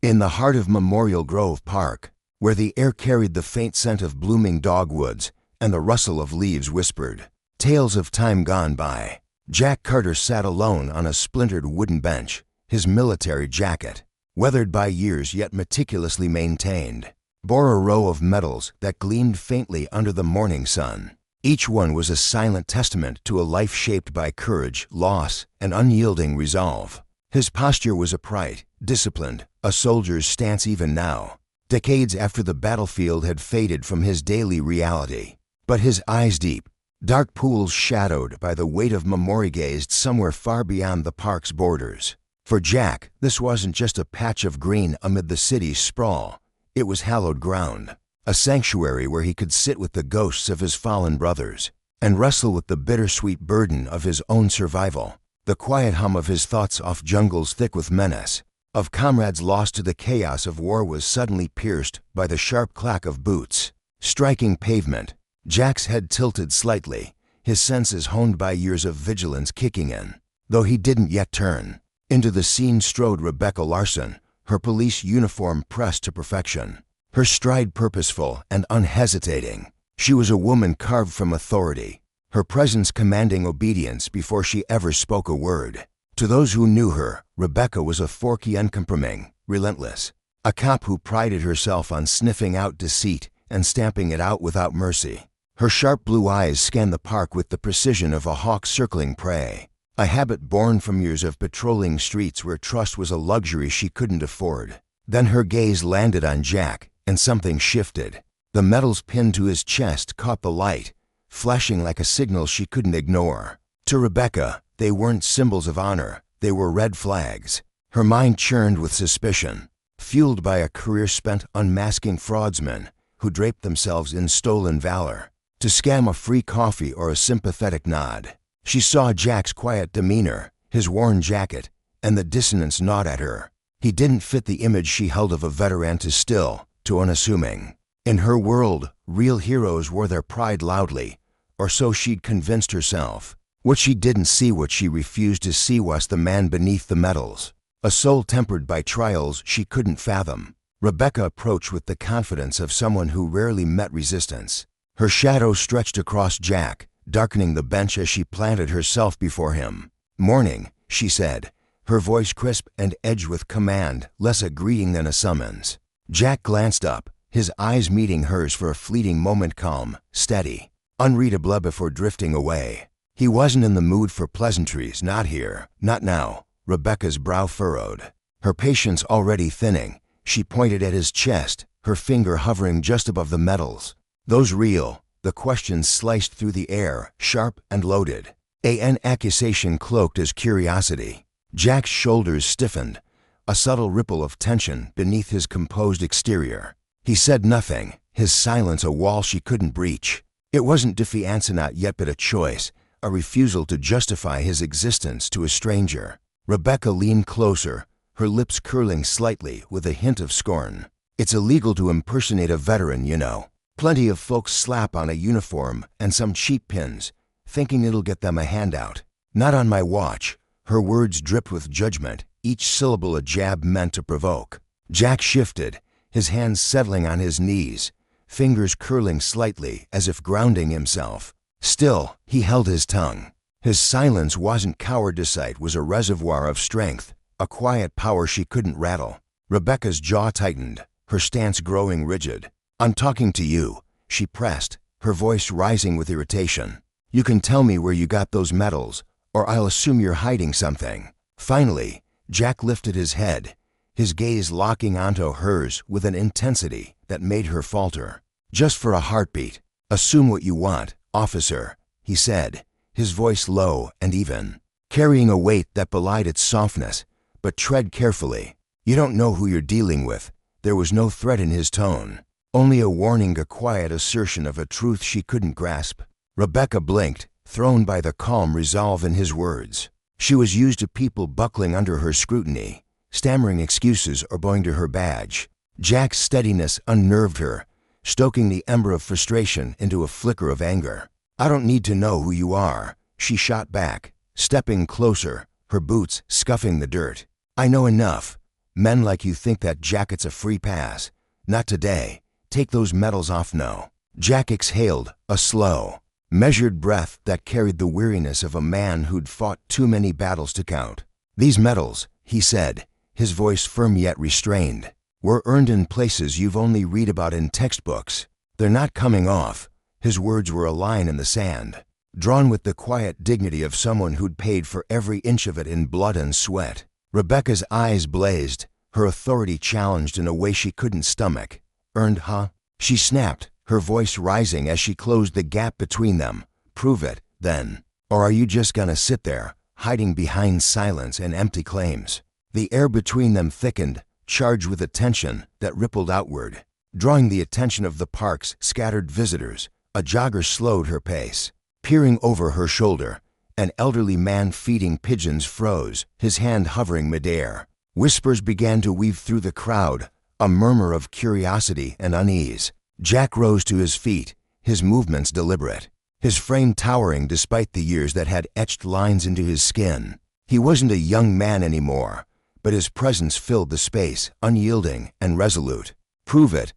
In the heart of Memorial Grove Park, where the air carried the faint scent of blooming dogwoods and the rustle of leaves whispered tales of time gone by, Jack Carter sat alone on a splintered wooden bench, his military jacket, weathered by years yet meticulously maintained, bore a row of medals that gleamed faintly under the morning sun. Each one was a silent testament to a life shaped by courage, loss, and unyielding resolve. His posture was upright, disciplined, a soldier's stance even now, decades after the battlefield had faded from his daily reality. But his eyes deep, dark pools shadowed by the weight of memory gazed somewhere far beyond the park's borders. For Jack, this wasn't just a patch of green amid the city's sprawl. It was hallowed ground, a sanctuary where he could sit with the ghosts of his fallen brothers and wrestle with the bittersweet burden of his own survival. The quiet hum of his thoughts off jungles thick with menace, of comrades lost to the chaos of war was suddenly pierced by the sharp clack of boots striking pavement. Jack's head tilted slightly, his senses honed by years of vigilance kicking in. Though he didn't yet turn, into the scene strode Rebecca Larson, her police uniform pressed to perfection, her stride purposeful and unhesitating. She was a woman carved from authority, her presence commanding obedience before she ever spoke a word. To those who knew her, Rebecca was a forky uncompromising, relentless, a cop who prided herself on sniffing out deceit and stamping it out without mercy. Her sharp blue eyes scanned the park with the precision of a hawk circling prey, a habit born from years of patrolling streets where trust was a luxury she couldn't afford. Then her gaze landed on Jack, and something shifted. The medals pinned to his chest caught the light, flashing like a signal she couldn't ignore. To Rebecca, they weren't symbols of honor, they were red flags. Her mind churned with suspicion, fueled by a career spent unmasking fraudsmen who draped themselves in stolen valor to scam a free coffee or a sympathetic nod. She saw Jack's quiet demeanor, his worn jacket, and the dissonance gnawed at her. He didn't fit the image she held of a veteran too still, too unassuming. In her world, real heroes wore their pride loudly, or so she'd convinced herself. What she didn't see, what she refused to see, was the man beneath the medals, a soul tempered by trials she couldn't fathom. Rebecca approached with the confidence of someone who rarely met resistance. Her shadow stretched across Jack, darkening the bench as she planted herself before him. "Morning," she said, her voice crisp and edged with command, less a greeting than a summons. Jack glanced up, his eyes meeting hers for a fleeting moment, calm, steady, unreadable before drifting away. He wasn't in the mood for pleasantries, not here, not now. Rebecca's brow furrowed, her patience already thinning. She pointed at his chest, her finger hovering just above the medals. "Those real?" The question sliced through the air, sharp and loaded, an accusation cloaked as curiosity. Jack's shoulders stiffened, a subtle ripple of tension beneath his composed exterior. He said nothing, his silence a wall she couldn't breach. It wasn't defiance not yet, but a choice, a refusal to justify his existence to a stranger. Rebecca leaned closer, her lips curling slightly with a hint of scorn. "It's illegal to impersonate a veteran, you know. Plenty of folks slap on a uniform and some cheap pins, thinking it'll get them a handout. Not on my watch." Her words dripped with judgment, each syllable a jab meant to provoke. Jack shifted, his hands settling on his knees, fingers curling slightly as if grounding himself. Still, he held his tongue. His silence wasn't cowardice, it was a reservoir of strength, a quiet power she couldn't rattle. Rebecca's jaw tightened, her stance growing rigid. "I'm talking to you," she pressed, her voice rising with irritation. "You can tell me where you got those medals, or I'll assume you're hiding something." Finally, Jack lifted his head, his gaze locking onto hers with an intensity that made her falter. "Just for a heartbeat, assume what you want, officer," he said, his voice low and even, carrying a weight that belied its softness. "But tread carefully. You don't know who you're dealing with." There was no threat in his tone, only a warning, a quiet assertion of a truth she couldn't grasp. Rebecca blinked, thrown by the calm resolve in his words. She was used to people buckling under her scrutiny, stammering excuses or bowing to her badge. Jack's steadiness unnerved her, stoking the ember of frustration into a flicker of anger. "I don't need to know who you are," she shot back, stepping closer, her boots scuffing the dirt. "I know enough. Men like you think that jacket's a free pass. Not today. Take those medals off now. Jack exhaled, a slow, measured breath that carried the weariness of a man who'd fought too many battles to count. These medals, he said, his voice firm yet restrained, were earned in places you've only read about in textbooks. They're not coming off. His words were a line in the sand, drawn with the quiet dignity of someone who'd paid for every inch of it in blood and sweat. Rebecca's eyes blazed, her authority challenged in a way she couldn't stomach. Earned, huh? She snapped, her voice rising as she closed the gap between them. Prove it, then. Or are you just gonna sit there, hiding behind silence and empty claims? The air between them thickened, charged with a tension that rippled outward, drawing the attention of the park's scattered visitors. A jogger slowed her pace. Peering over her shoulder, an elderly man feeding pigeons froze, his hand hovering midair. Whispers began to weave through the crowd, a murmur of curiosity and unease. Jack rose to his feet, his movements deliberate, his frame towering despite the years that had etched lines into his skin. He wasn't a young man anymore, but his presence filled the space, unyielding and resolute. Prove it,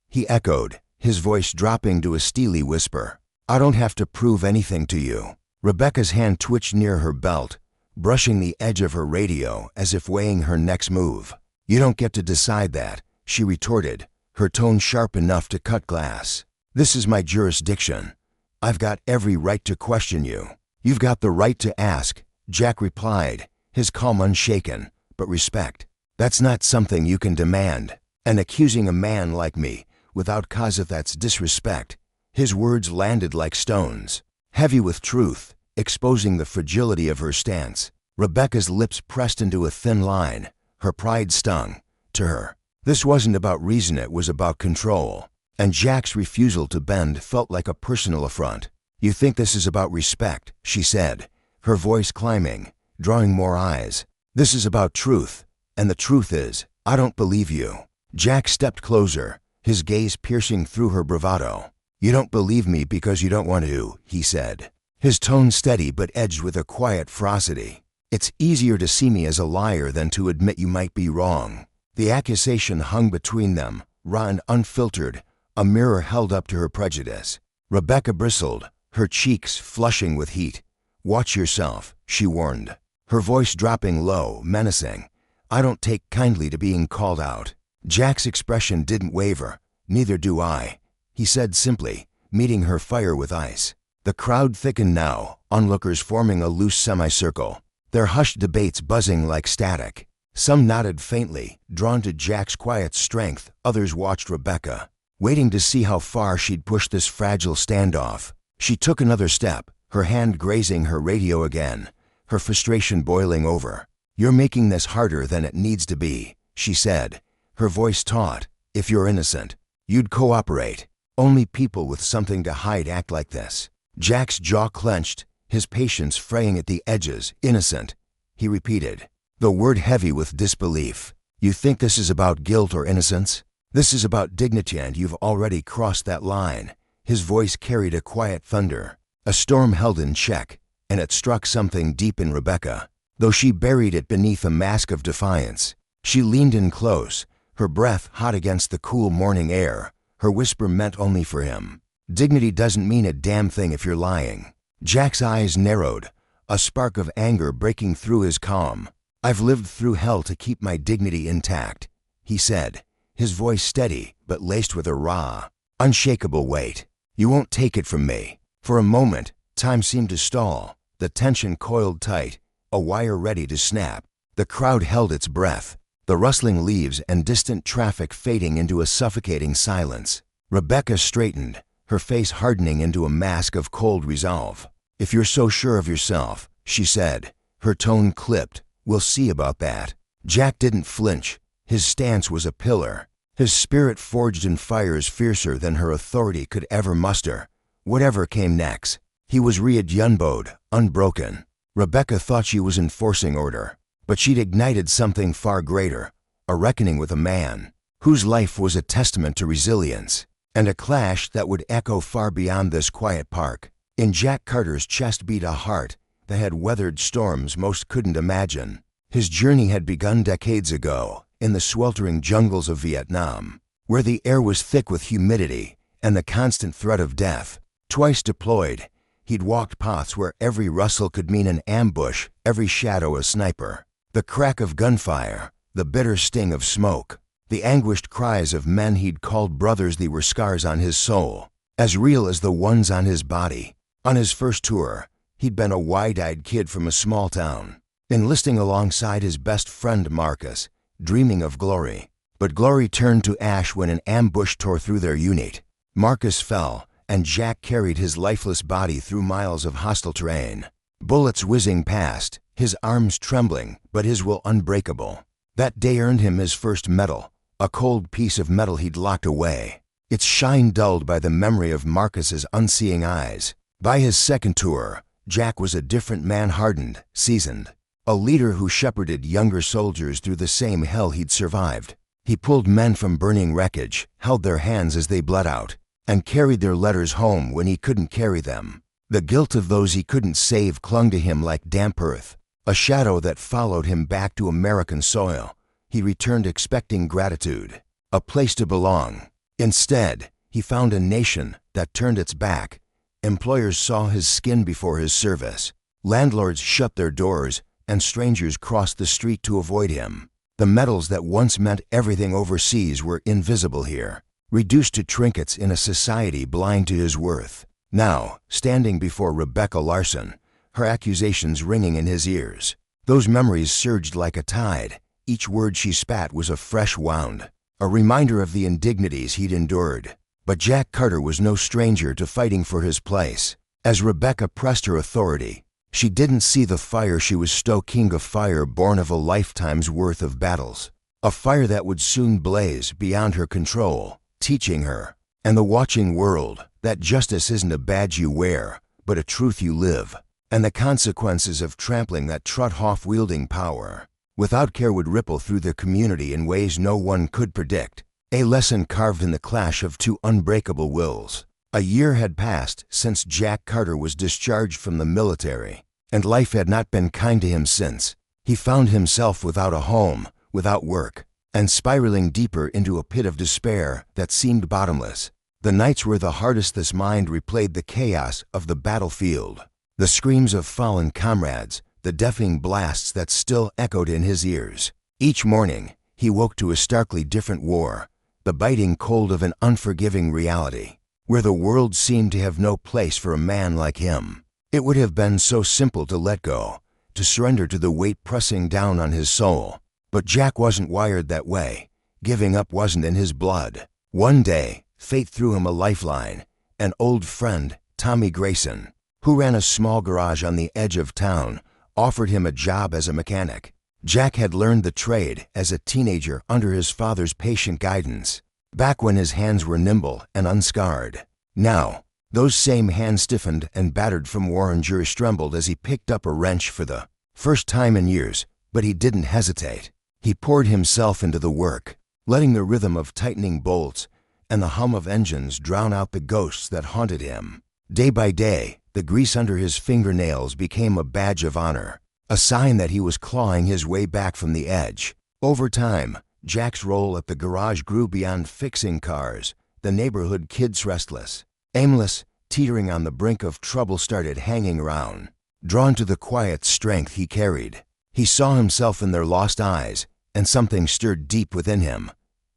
he echoed, his voice dropping to a steely whisper. I don't have to prove anything to you. Rebecca's hand twitched near her belt, brushing the edge of her radio as if weighing her next move. You don't get to decide that, she retorted, her tone sharp enough to cut glass. This is my jurisdiction. I've got every right to question you. You've got the right to ask, Jack replied, his calm unshaken, but respect. That's not something you can demand. And accusing a man like me without cause, if that's disrespect. His words landed like stones, heavy with truth, exposing the fragility of her stance. Rebecca's lips pressed into a thin line, her pride stung. To her, this wasn't about reason, it was about control. And Jack's refusal to bend felt like a personal affront. You think this is about respect, she said, her voice climbing, drawing more eyes. This is about truth, and the truth is, I don't believe you. Jack stepped closer, his gaze piercing through her bravado. You don't believe me because you don't want to, he said, his tone steady but edged with a quiet ferocity. It's easier to see me as a liar than to admit you might be wrong. The accusation hung between them, raw and unfiltered, a mirror held up to her prejudice. Rebecca bristled, her cheeks flushing with heat. Watch yourself, she warned, her voice dropping low, menacing. I don't take kindly to being called out. Jack's expression didn't waver. Neither do I, he said simply, meeting her fire with ice. The crowd thickened now, onlookers forming a loose semicircle, their hushed debates buzzing like static. Some nodded faintly, drawn to Jack's quiet strength. Others watched Rebecca, waiting to see how far she'd push this fragile standoff. She took another step, her hand grazing her radio again, her frustration boiling over. You're making this harder than it needs to be, she said, her voice taut. If you're innocent, you'd cooperate. Only people with something to hide act like this. Jack's jaw clenched, his patience fraying at the edges. Innocent, he repeated, the word heavy with disbelief. You think this is about guilt or innocence? This is about dignity, and you've already crossed that line. His voice carried a quiet thunder. A storm held in check, and it struck something deep in Rebecca, though she buried it beneath a mask of defiance. She leaned in close, her breath hot against the cool morning air, her whisper meant only for him. Dignity doesn't mean a damn thing if you're lying. Jack's eyes narrowed, a spark of anger breaking through his calm. I've lived through hell to keep my dignity intact, he said, his voice steady but laced with a raw, unshakable weight. You won't take it from me. For a moment, time seemed to stall, the tension coiled tight, a wire ready to snap. The crowd held its breath, the rustling leaves and distant traffic fading into a suffocating silence. Rebecca straightened, her face hardening into a mask of cold resolve. If you're so sure of yourself, she said, her tone clipped, we'll see about that. Jack didn't flinch. His stance was a pillar, his spirit forged in fires fiercer than her authority could ever muster. Whatever came next, he was readjunboed, unbroken. Rebecca thought she was enforcing order, but she'd ignited something far greater, a reckoning with a man whose life was a testament to resilience, and a clash that would echo far beyond this quiet park. In Jack Carter's chest beat a heart that had weathered storms most couldn't imagine. His journey had begun decades ago, in the sweltering jungles of Vietnam, where the air was thick with humidity and the constant threat of death. Twice deployed, he'd walked paths where every rustle could mean an ambush, every shadow a sniper. The crack of gunfire, the bitter sting of smoke, the anguished cries of men he'd called brothers, they were scars on his soul, as real as the ones on his body. On his first tour, he'd been a wide-eyed kid from a small town, enlisting alongside his best friend Marcus, dreaming of glory. But glory turned to ash when an ambush tore through their unit. Marcus fell, and Jack carried his lifeless body through miles of hostile terrain. Bullets whizzing past, his arms trembling, but his will unbreakable. That day earned him his first medal, a cold piece of metal he'd locked away, its shine dulled by the memory of Marcus's unseeing eyes. By his second tour, Jack was a different man, hardened, seasoned, a leader who shepherded younger soldiers through the same hell he'd survived. He pulled men from burning wreckage, held their hands as they bled out, and carried their letters home when he couldn't carry them. The guilt of those he couldn't save clung to him like damp earth, a shadow that followed him back to American soil. He returned expecting gratitude, a place to belong. Instead, he found a nation that turned its back. Employers saw his skin before his service. Landlords shut their doors, and strangers crossed the street to avoid him. The medals that once meant everything overseas were invisible here, reduced to trinkets in a society blind to his worth. Now, standing before Rebecca Larson, her accusations ringing in his ears, those memories surged like a tide. Each word she spat was a fresh wound, a reminder of the indignities he'd endured. But Jack Carter was no stranger to fighting for his place. As Rebecca pressed her authority, she didn't see the fire she was stoking, a fire born of a lifetime's worth of battles, a fire that would soon blaze beyond her control, teaching her and the watching world that justice isn't a badge you wear, but a truth you live, and the consequences of trampling that Truthoff wielding power without care would ripple through the community in ways no one could predict. A lesson carved in the clash of two unbreakable wills. A year had passed since Jack Carter was discharged from the military, and life had not been kind to him since. He found himself without a home, without work, and spiraling deeper into a pit of despair that seemed bottomless. The nights were the hardest. His mind replayed the chaos of the battlefield, the screams of fallen comrades, the deafening blasts that still echoed in his ears. Each morning, he woke to a starkly different war, the biting cold of an unforgiving reality, where the world seemed to have no place for a man like him. It would have been so simple to let go, to surrender to the weight pressing down on his soul. But Jack wasn't wired that way. Giving up wasn't in his blood. One day, fate threw him a lifeline. An old friend, Tommy Grayson, who ran a small garage on the edge of town, offered him a job as a mechanic. Jack had learned the trade as a teenager under his father's patient guidance, back when his hands were nimble and unscarred. Now, those same hands stiffened and battered from war, and Juris trembled as he picked up a wrench for the first time in years. But he didn't hesitate. He poured himself into the work, letting the rhythm of tightening bolts and the hum of engines drown out the ghosts that haunted him. Day by day, the grease under his fingernails became a badge of honor, a sign that he was clawing his way back from the edge. Over time, Jack's role at the garage grew beyond fixing cars. The neighborhood kids, restless, aimless, teetering on the brink of trouble, started hanging around, drawn to the quiet strength he carried. He saw himself in their lost eyes, and something stirred deep within him.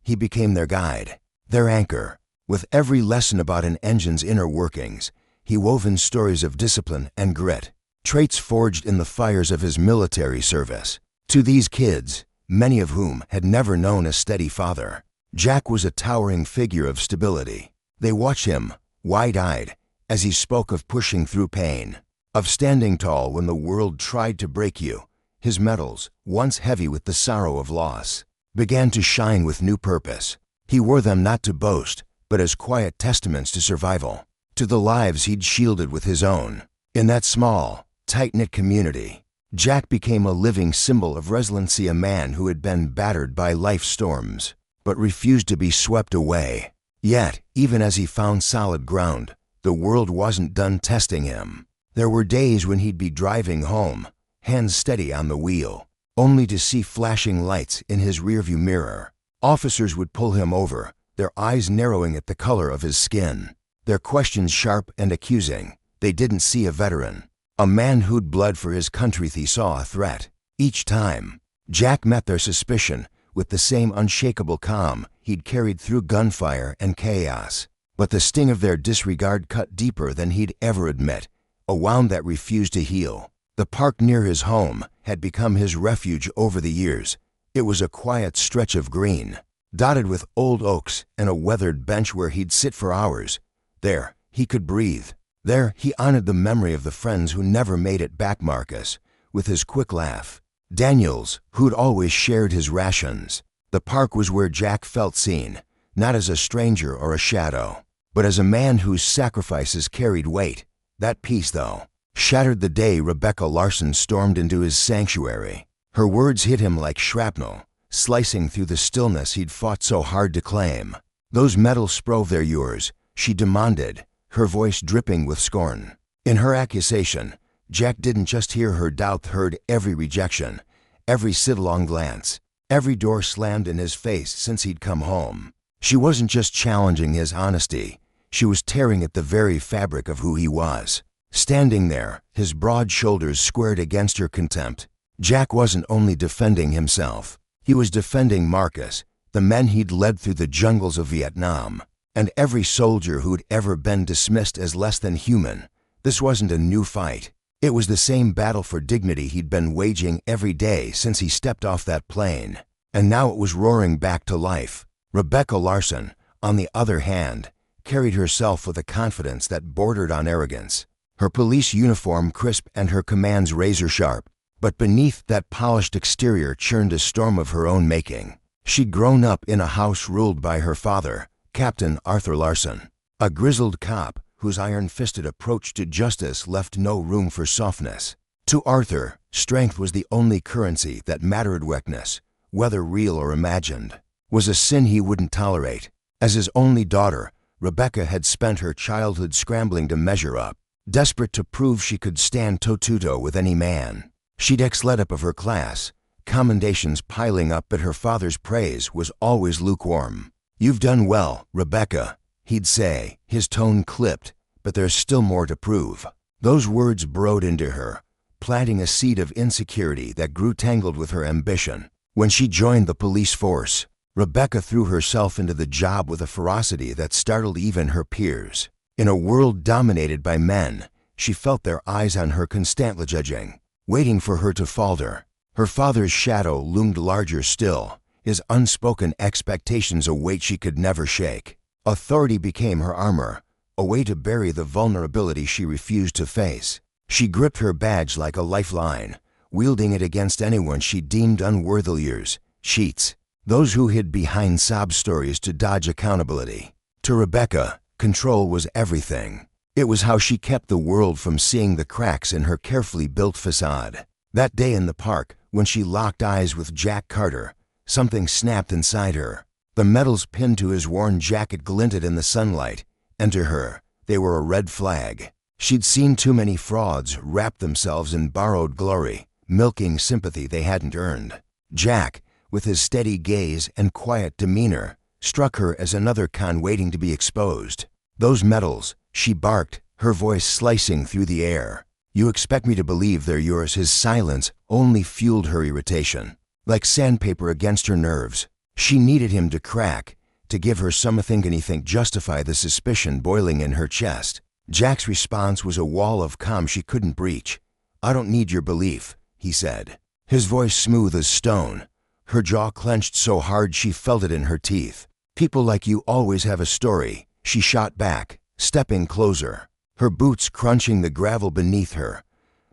He became their guide, their anchor. With every lesson about an engine's inner workings, he wove in stories of discipline and grit, traits forged in the fires of his military service. To these kids, many of whom had never known a steady father, Jack was a towering figure of stability. They watched him, wide-eyed, as he spoke of pushing through pain, of standing tall when the world tried to break you. His medals, once heavy with the sorrow of loss, began to shine with new purpose. He wore them not to boast, but as quiet testaments to survival, to the lives he'd shielded with his own. In that small, tight-knit community, Jack became a living symbol of resiliency, a man who had been battered by life's storms, but refused to be swept away. Yet, even as he found solid ground, the world wasn't done testing him. There were days when he'd be driving home, hands steady on the wheel, only to see flashing lights in his rearview mirror. Officers would pull him over, their eyes narrowing at the color of his skin, their questions sharp and accusing. They didn't see a veteran, a man who'd bled for his country. He saw a threat. Each time, Jack met their suspicion with the same unshakable calm he'd carried through gunfire and chaos. But the sting of their disregard cut deeper than he'd ever admit, a wound that refused to heal. The park near his home had become his refuge over the years. It was a quiet stretch of green, dotted with old oaks and a weathered bench where he'd sit for hours. There, he could breathe. There, he honored the memory of the friends who never made it back. Marcus, with his quick laugh. Daniels, who'd always shared his rations. The park was where Jack felt seen, not as a stranger or a shadow, but as a man whose sacrifices carried weight. That peace, though, shattered the day Rebecca Larson stormed into his sanctuary. Her words hit him like shrapnel, slicing through the stillness he'd fought so hard to claim. "Those medals, Sprove, they're yours," she demanded, her voice dripping with scorn. In her accusation, Jack didn't just hear her doubt, heard every rejection, every sidelong glance, every door slammed in his face since he'd come home. She wasn't just challenging his honesty, she was tearing at the very fabric of who he was. Standing there, his broad shoulders squared against her contempt, Jack wasn't only defending himself, he was defending Marcus, the men he'd led through the jungles of Vietnam, and every soldier who'd ever been dismissed as less than human. This wasn't a new fight. It was the same battle for dignity he'd been waging every day since he stepped off that plane. And now it was roaring back to life. Rebecca Larson, on the other hand, carried herself with a confidence that bordered on arrogance. Her police uniform crisp and her commands razor-sharp. But beneath that polished exterior churned a storm of her own making. She'd grown up in a house ruled by her father, Captain Arthur Larson, a grizzled cop whose iron-fisted approach to justice left no room for softness. To Arthur, strength was the only currency that mattered. Weakness, whether real or imagined, was a sin he wouldn't tolerate. As his only daughter, Rebecca had spent her childhood scrambling to measure up, desperate to prove she could stand toe-to-toe with any man. She'd excelled up of her class, commendations piling up, but her father's praise was always lukewarm. "You've done well, Rebecca," he'd say, his tone clipped, "but there's still more to prove." Those words burrowed into her, planting a seed of insecurity that grew tangled with her ambition. When she joined the police force, Rebecca threw herself into the job with a ferocity that startled even her peers. In a world dominated by men, she felt their eyes on her, constantly judging, waiting for her to falter. Her father's shadow loomed larger still, his unspoken expectations a weight she could never shake. Authority became her armor, a way to bury the vulnerability she refused to face. She gripped her badge like a lifeline, wielding it against anyone she deemed unworthy. Years, cheats, those who hid behind sob stories to dodge accountability. To Rebecca, control was everything. It was how she kept the world from seeing the cracks in her carefully built facade. That day in the park, when she locked eyes with Jack Carter, something snapped inside her. The medals pinned to his worn jacket glinted in the sunlight, and to her, they were a red flag. She'd seen too many frauds wrap themselves in borrowed glory, milking sympathy they hadn't earned. Jack, with his steady gaze and quiet demeanor, struck her as another con waiting to be exposed. "Those medals," she barked, her voice slicing through the air. "You expect me to believe they're yours?" His silence only fueled her irritation. Like sandpaper against her nerves, she needed him to crack, to give her something, anything, justify the suspicion boiling in her chest. Jack's response was a wall of calm she couldn't breach. "I don't need your belief," he said, his voice smooth as stone. Her jaw clenched so hard she felt it in her teeth. "People like you always have a story," she shot back, stepping closer, her boots crunching the gravel beneath her.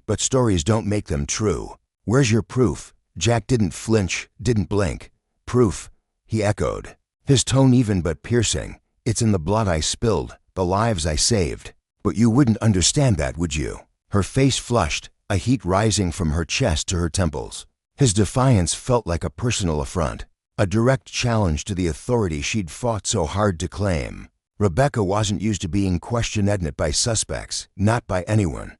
"But stories don't make them true. Where's your proof?" Jack didn't flinch, didn't blink. "Proof?" he echoed, his tone even but piercing. "It's in the blood I spilled, the lives I saved." "But you wouldn't understand that, would you?" Her face flushed, a heat rising from her chest to her temples. His defiance felt like a personal affront, a direct challenge to the authority she'd fought so hard to claim. Rebecca wasn't used to being questioned by suspects, not by anyone.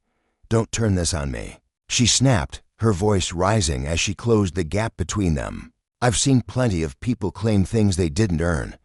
"Don't turn this on me," she snapped, her voice rising as she closed the gap between them. "I've seen plenty of people claim things they didn't earn.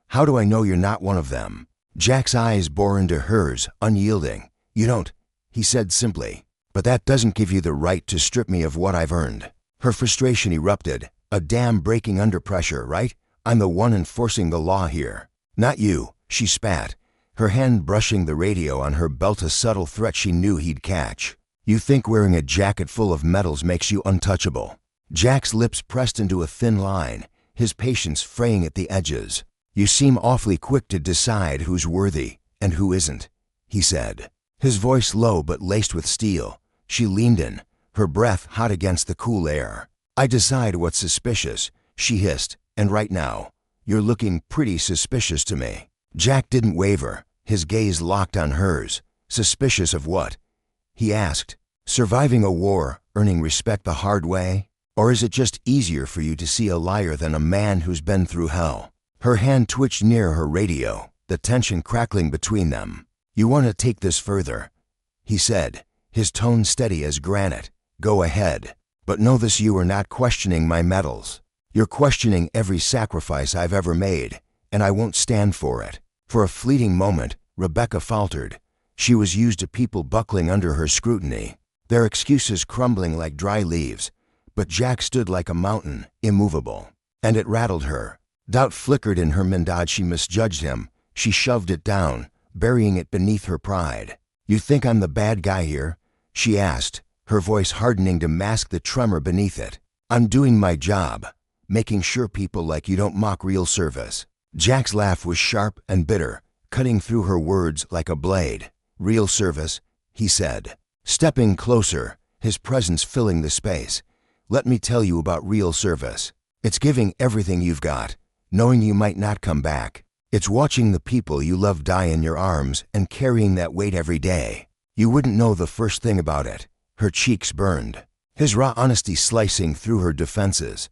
How do I know you're not one of them?" Jack's eyes bore into hers, unyielding. "You don't," he said simply. "But that doesn't give you the right to strip me of what I've earned." Her frustration erupted. "A dam breaking under pressure, right? I'm the one enforcing the law here. Not you," she spat, her hand brushing the radio on her belt, a subtle threat she knew he'd catch. "You think wearing a jacket full of medals makes you untouchable?" Jack's lips pressed into a thin line, his patience fraying at the edges. "You seem awfully quick to decide who's worthy and who isn't," he said, his voice low but laced with steel. She leaned in, her breath hot against the cool air. "I decide what's suspicious," she hissed, "and right now, you're looking pretty suspicious to me." Jack didn't waver, his gaze locked on hers. "Suspicious of what?" he asked. "Surviving a war, earning respect the hard way? Or is it just easier for you to see a liar than a man who's been through hell?" Her hand twitched near her radio, the tension crackling between them. "You want to take this further?" he said, his tone steady as granite. "Go ahead. But know this, you are not questioning my medals. You're questioning every sacrifice I've ever made, and I won't stand for it." For a fleeting moment, Rebecca faltered. She was used to people buckling under her scrutiny, their excuses crumbling like dry leaves. But Jack stood like a mountain, immovable. And it rattled her. Doubt flickered in her mind. She misjudged him. She shoved it down, burying it beneath her pride. "You think I'm the bad guy here?" she asked, her voice hardening to mask the tremor beneath it. "I'm doing my job, making sure people like you don't mock real service." Jack's laugh was sharp and bitter, cutting through her words like a blade. "Real service," he said, stepping closer, his presence filling the space. "Let me tell you about real service. It's giving everything you've got, knowing you might not come back. It's watching the people you love die in your arms and carrying that weight every day. You wouldn't know the first thing about it." Her cheeks burned, his raw honesty slicing through her defenses.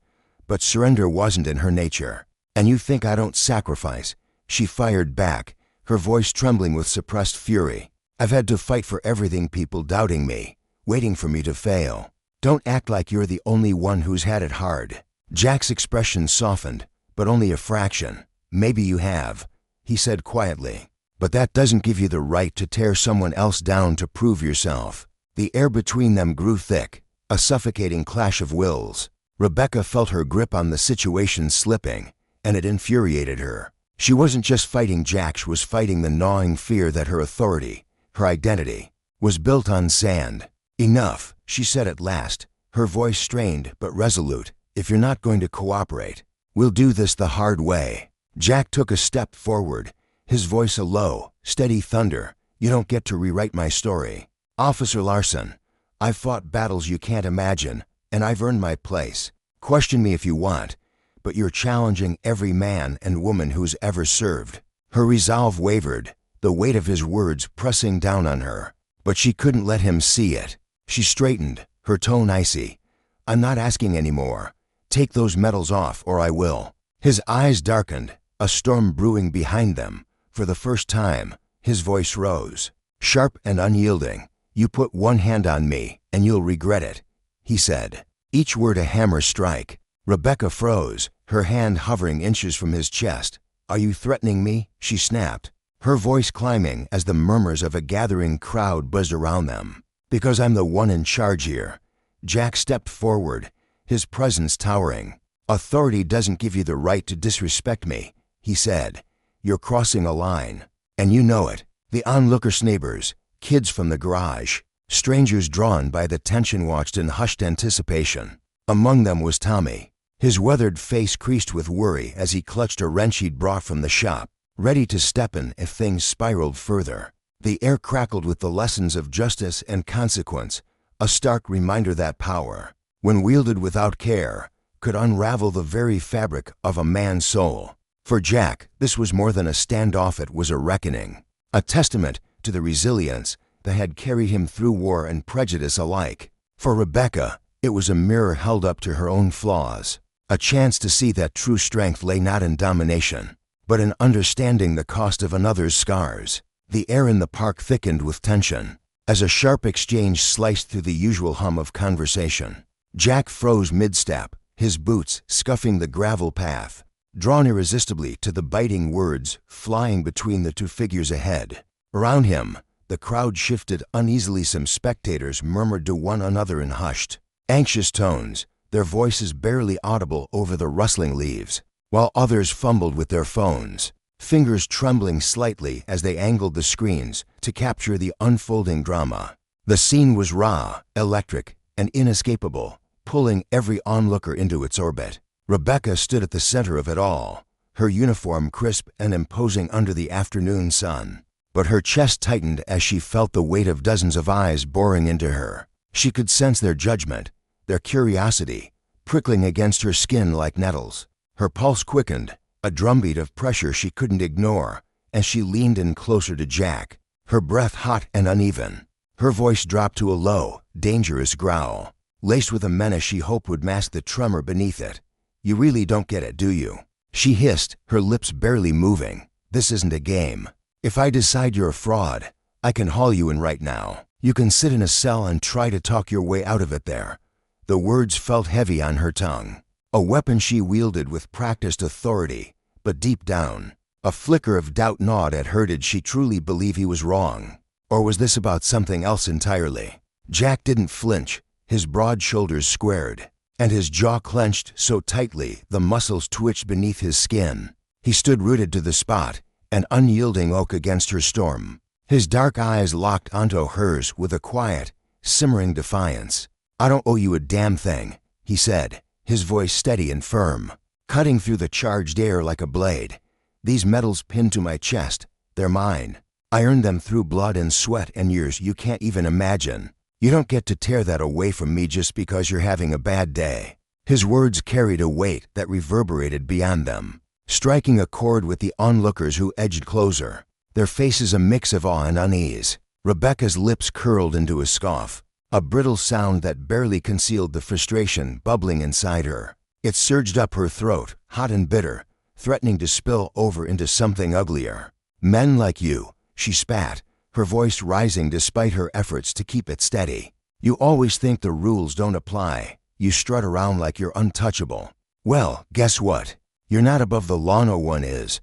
But surrender wasn't in her nature. "And you think I don't sacrifice?" she fired back, her voice trembling with suppressed fury. "I've had to fight for everything, people doubting me, waiting for me to fail. Don't act like you're the only one who's had it hard." Jack's expression softened, but only a fraction. "Maybe you have," he said quietly. "But that doesn't give you the right to tear someone else down to prove yourself." The air between them grew thick, a suffocating clash of wills. Rebecca felt her grip on the situation slipping, and it infuriated her. She wasn't just fighting Jack, she was fighting the gnawing fear that her authority, her identity, was built on sand. "Enough," she said at last, her voice strained but resolute. "If you're not going to cooperate, we'll do this the hard way." Jack took a step forward, his voice a low, steady thunder. "You don't get to rewrite my story. Officer Larson, I've fought battles you can't imagine, and I've earned my place. Question me if you want, but you're challenging every man and woman who's ever served." Her resolve wavered, the weight of his words pressing down on her. But she couldn't let him see it. She straightened, her tone icy. "I'm not asking anymore. Take those medals off or I will." His eyes darkened, a storm brewing behind them. For the first time, his voice rose, sharp and unyielding. "You put one hand on me, and you'll regret it," he said, each word a hammer strike. Rebecca froze, her hand hovering inches from his chest. "Are you threatening me?" she snapped, her voice climbing as the murmurs of a gathering crowd buzzed around them. "Because I'm the one in charge here." Jack stepped forward, his presence towering. "Authority doesn't give you the right to disrespect me," he said. "You're crossing a line, and you know it." The onlookers, neighbors, kids from the garage, strangers drawn by the tension, watched in hushed anticipation. Among them was Tommy, his weathered face creased with worry as he clutched a wrench he'd brought from the shop, ready to step in if things spiraled further. The air crackled with the lessons of justice and consequence, a stark reminder that power, when wielded without care, could unravel the very fabric of a man's soul. For Jack, this was more than a standoff, it was a reckoning, a testament to the resilience that had carried him through war and prejudice alike. For Rebecca, it was a mirror held up to her own flaws, a chance to see that true strength lay not in domination, but in understanding the cost of another's scars. The air in the park thickened with tension. as a sharp exchange sliced through the usual hum of conversation. Jack froze mid-step, his boots scuffing the gravel path, drawn irresistibly to the biting words flying between the two figures ahead. Around him, the crowd shifted uneasily. Some spectators murmured to one another in hushed, anxious tones, their voices barely audible over the rustling leaves, while others fumbled with their phones, fingers trembling slightly as they angled the screens to capture the unfolding drama. The scene was raw, electric, and inescapable, pulling every onlooker into its orbit. Rebecca stood at the center of it all, her uniform crisp and imposing under the afternoon sun. But her chest tightened as she felt the weight of dozens of eyes boring into her. She could sense their judgment, their curiosity, prickling against her skin like nettles. Her pulse quickened, a drumbeat of pressure she couldn't ignore, as she leaned in closer to Jack, her breath hot and uneven. Her voice dropped to a low, dangerous growl, laced with a menace she hoped would mask the tremor beneath it. "You really don't get it, do you?" she hissed, her lips barely moving. "This isn't a game. If I decide you're a fraud, I can haul you in right now. You can sit in a cell and try to talk your way out of it there." The words felt heavy on her tongue, a weapon she wielded with practiced authority, but deep down, a flicker of doubt gnawed at her. Did she truly believe he was wrong? Or was this about something else entirely? Jack didn't flinch, his broad shoulders squared, and his jaw clenched so tightly the muscles twitched beneath his skin. He stood rooted to the spot, an unyielding oak against her storm, his dark eyes locked onto hers with a quiet, simmering defiance. "I don't owe you a damn thing," he said, his voice steady and firm, cutting through the charged air like a blade. "These medals pinned to my chest, they're mine. I earned them through blood and sweat and years you can't even imagine. You don't get to tear that away from me just because you're having a bad day." His words carried a weight that reverberated beyond them, striking a chord with the onlookers who edged closer, their faces a mix of awe and unease. Rebecca's lips curled into a scoff, a brittle sound that barely concealed the frustration bubbling inside her. It surged up her throat, hot and bitter, threatening to spill over into something uglier. "Men like you," she spat, her voice rising despite her efforts to keep it steady. "You always think the rules don't apply. You strut around like you're untouchable. Well, guess what? You're not above the law, no one is."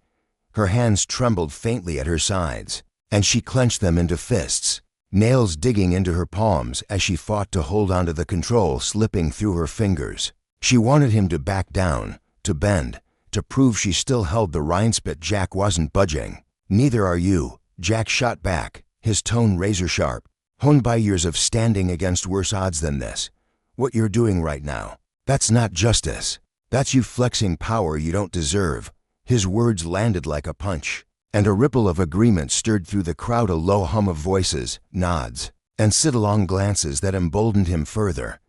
Her hands trembled faintly at her sides, and she clenched them into fists, nails digging into her palms as she fought to hold onto the control slipping through her fingers. She wanted him to back down, to bend, to prove she still held the rinespit. Jack wasn't budging. "Neither are you," Jack shot back, his tone razor-sharp, honed by years of standing against worse odds than this. "What you're doing right now, that's not justice. That's you flexing power you don't deserve." His words landed like a punch, and a ripple of agreement stirred through the crowd, a low hum of voices, nods, and sit-along glances that emboldened him further.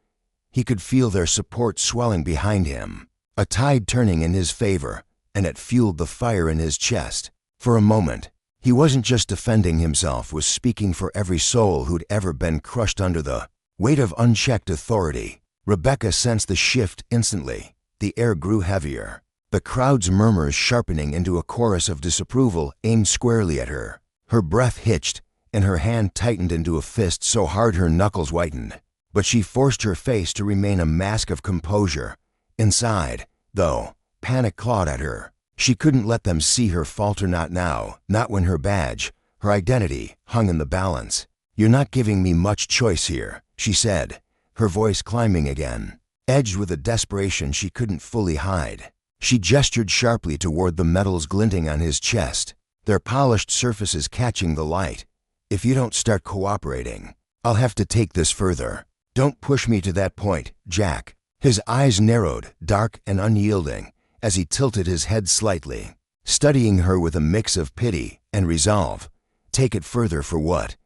He could feel their support swelling behind him, a tide turning in his favor, and it fueled the fire in his chest. For a moment, he wasn't just defending himself, was speaking for every soul who'd ever been crushed under the weight of unchecked authority. Rebecca sensed the shift instantly. The air grew heavier, the crowd's murmurs sharpening into a chorus of disapproval aimed squarely at her. Her breath hitched, and her hand tightened into a fist so hard her knuckles whitened. But she forced her face to remain a mask of composure. Inside, though, panic clawed at her. She couldn't let them see her falter, not now, not when her badge, her identity, hung in the balance. "You're not giving me much choice here," she said, her voice climbing again, edged with a desperation she couldn't fully hide. She gestured sharply toward the medals glinting on his chest, their polished surfaces catching the light. "If you don't start cooperating, I'll have to take this further. Don't push me to that point, Jack." His eyes narrowed, dark and unyielding, as he tilted his head slightly, studying her with a mix of pity and resolve. "Take it further for what?"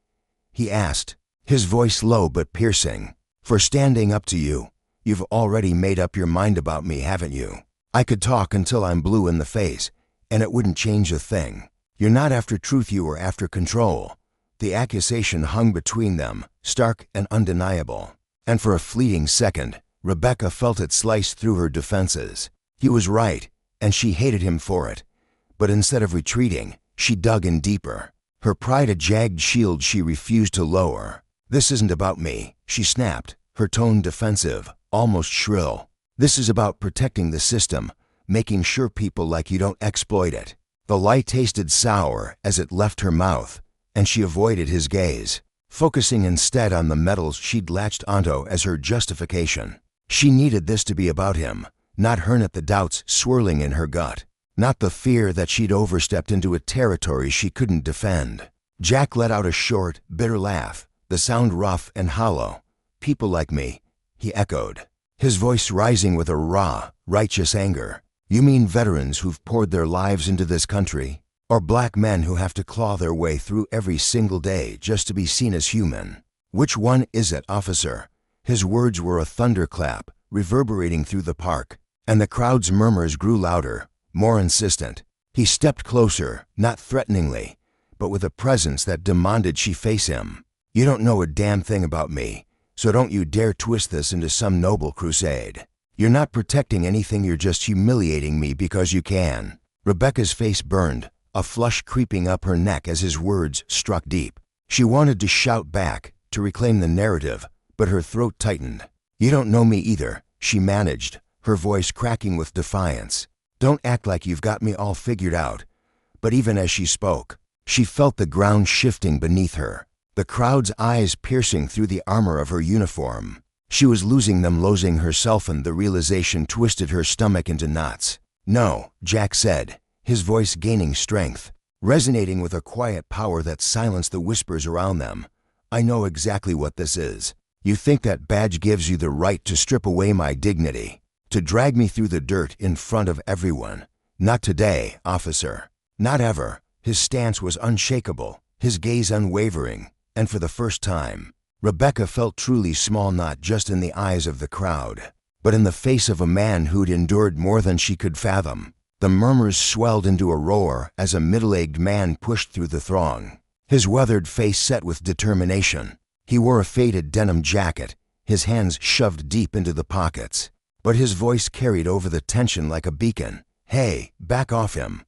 he asked, his voice low but piercing. "For standing up to you. You've already made up your mind about me, haven't you? I could talk until I'm blue in the face, and it wouldn't change a thing. You're not after truth, you are after control." The accusation hung between them, stark and undeniable, and for a fleeting second, Rebecca felt it slice through her defenses. He was right, and she hated him for it. But instead of retreating, she dug in deeper, her pride a jagged shield she refused to lower. "This isn't about me," she snapped, her tone defensive, almost shrill. "This is about protecting the system, making sure people like you don't exploit it." The light tasted sour as it left her mouth, and she avoided his gaze, focusing instead on the medals she'd latched onto as her justification. She needed this to be about him, not her, the doubts swirling in her gut, not the fear that she'd overstepped into a territory she couldn't defend. Jack let out a short, bitter laugh, the sound rough and hollow. "People like me," he echoed, his voice rising with a raw, righteous anger. "You mean veterans who've poured their lives into this country? Or black men who have to claw their way through every single day just to be seen as human? Which one is it, officer?" His words were a thunderclap, reverberating through the park, and the crowd's murmurs grew louder, more insistent. He stepped closer, not threateningly, but with a presence that demanded she face him. "You don't know a damn thing about me, so don't you dare twist this into some noble crusade. You're not protecting anything, you're just humiliating me because you can." Rebecca's face burned, a flush creeping up her neck as his words struck deep. She wanted to shout back, to reclaim the narrative, but her throat tightened. "You don't know me either," she managed, her voice cracking with defiance. "Don't act like you've got me all figured out." But even as she spoke, she felt the ground shifting beneath her, the crowd's eyes piercing through the armor of her uniform. She was losing them, losing herself, and the realization twisted her stomach into knots. "No," Jack said, his voice gaining strength, resonating with a quiet power that silenced the whispers around them. "I know exactly what this is. You think that badge gives you the right to strip away my dignity, to drag me through the dirt in front of everyone. Not today, officer. Not ever." His stance was unshakable, his gaze unwavering, and for the first time, Rebecca felt truly small, not just in the eyes of the crowd, but in the face of a man who'd endured more than she could fathom. The murmurs swelled into a roar as a middle-aged man pushed through the throng, his weathered face set with determination. He wore a faded denim jacket, his hands shoved deep into the pockets, but his voice carried over the tension like a beacon. "Hey, back off him,"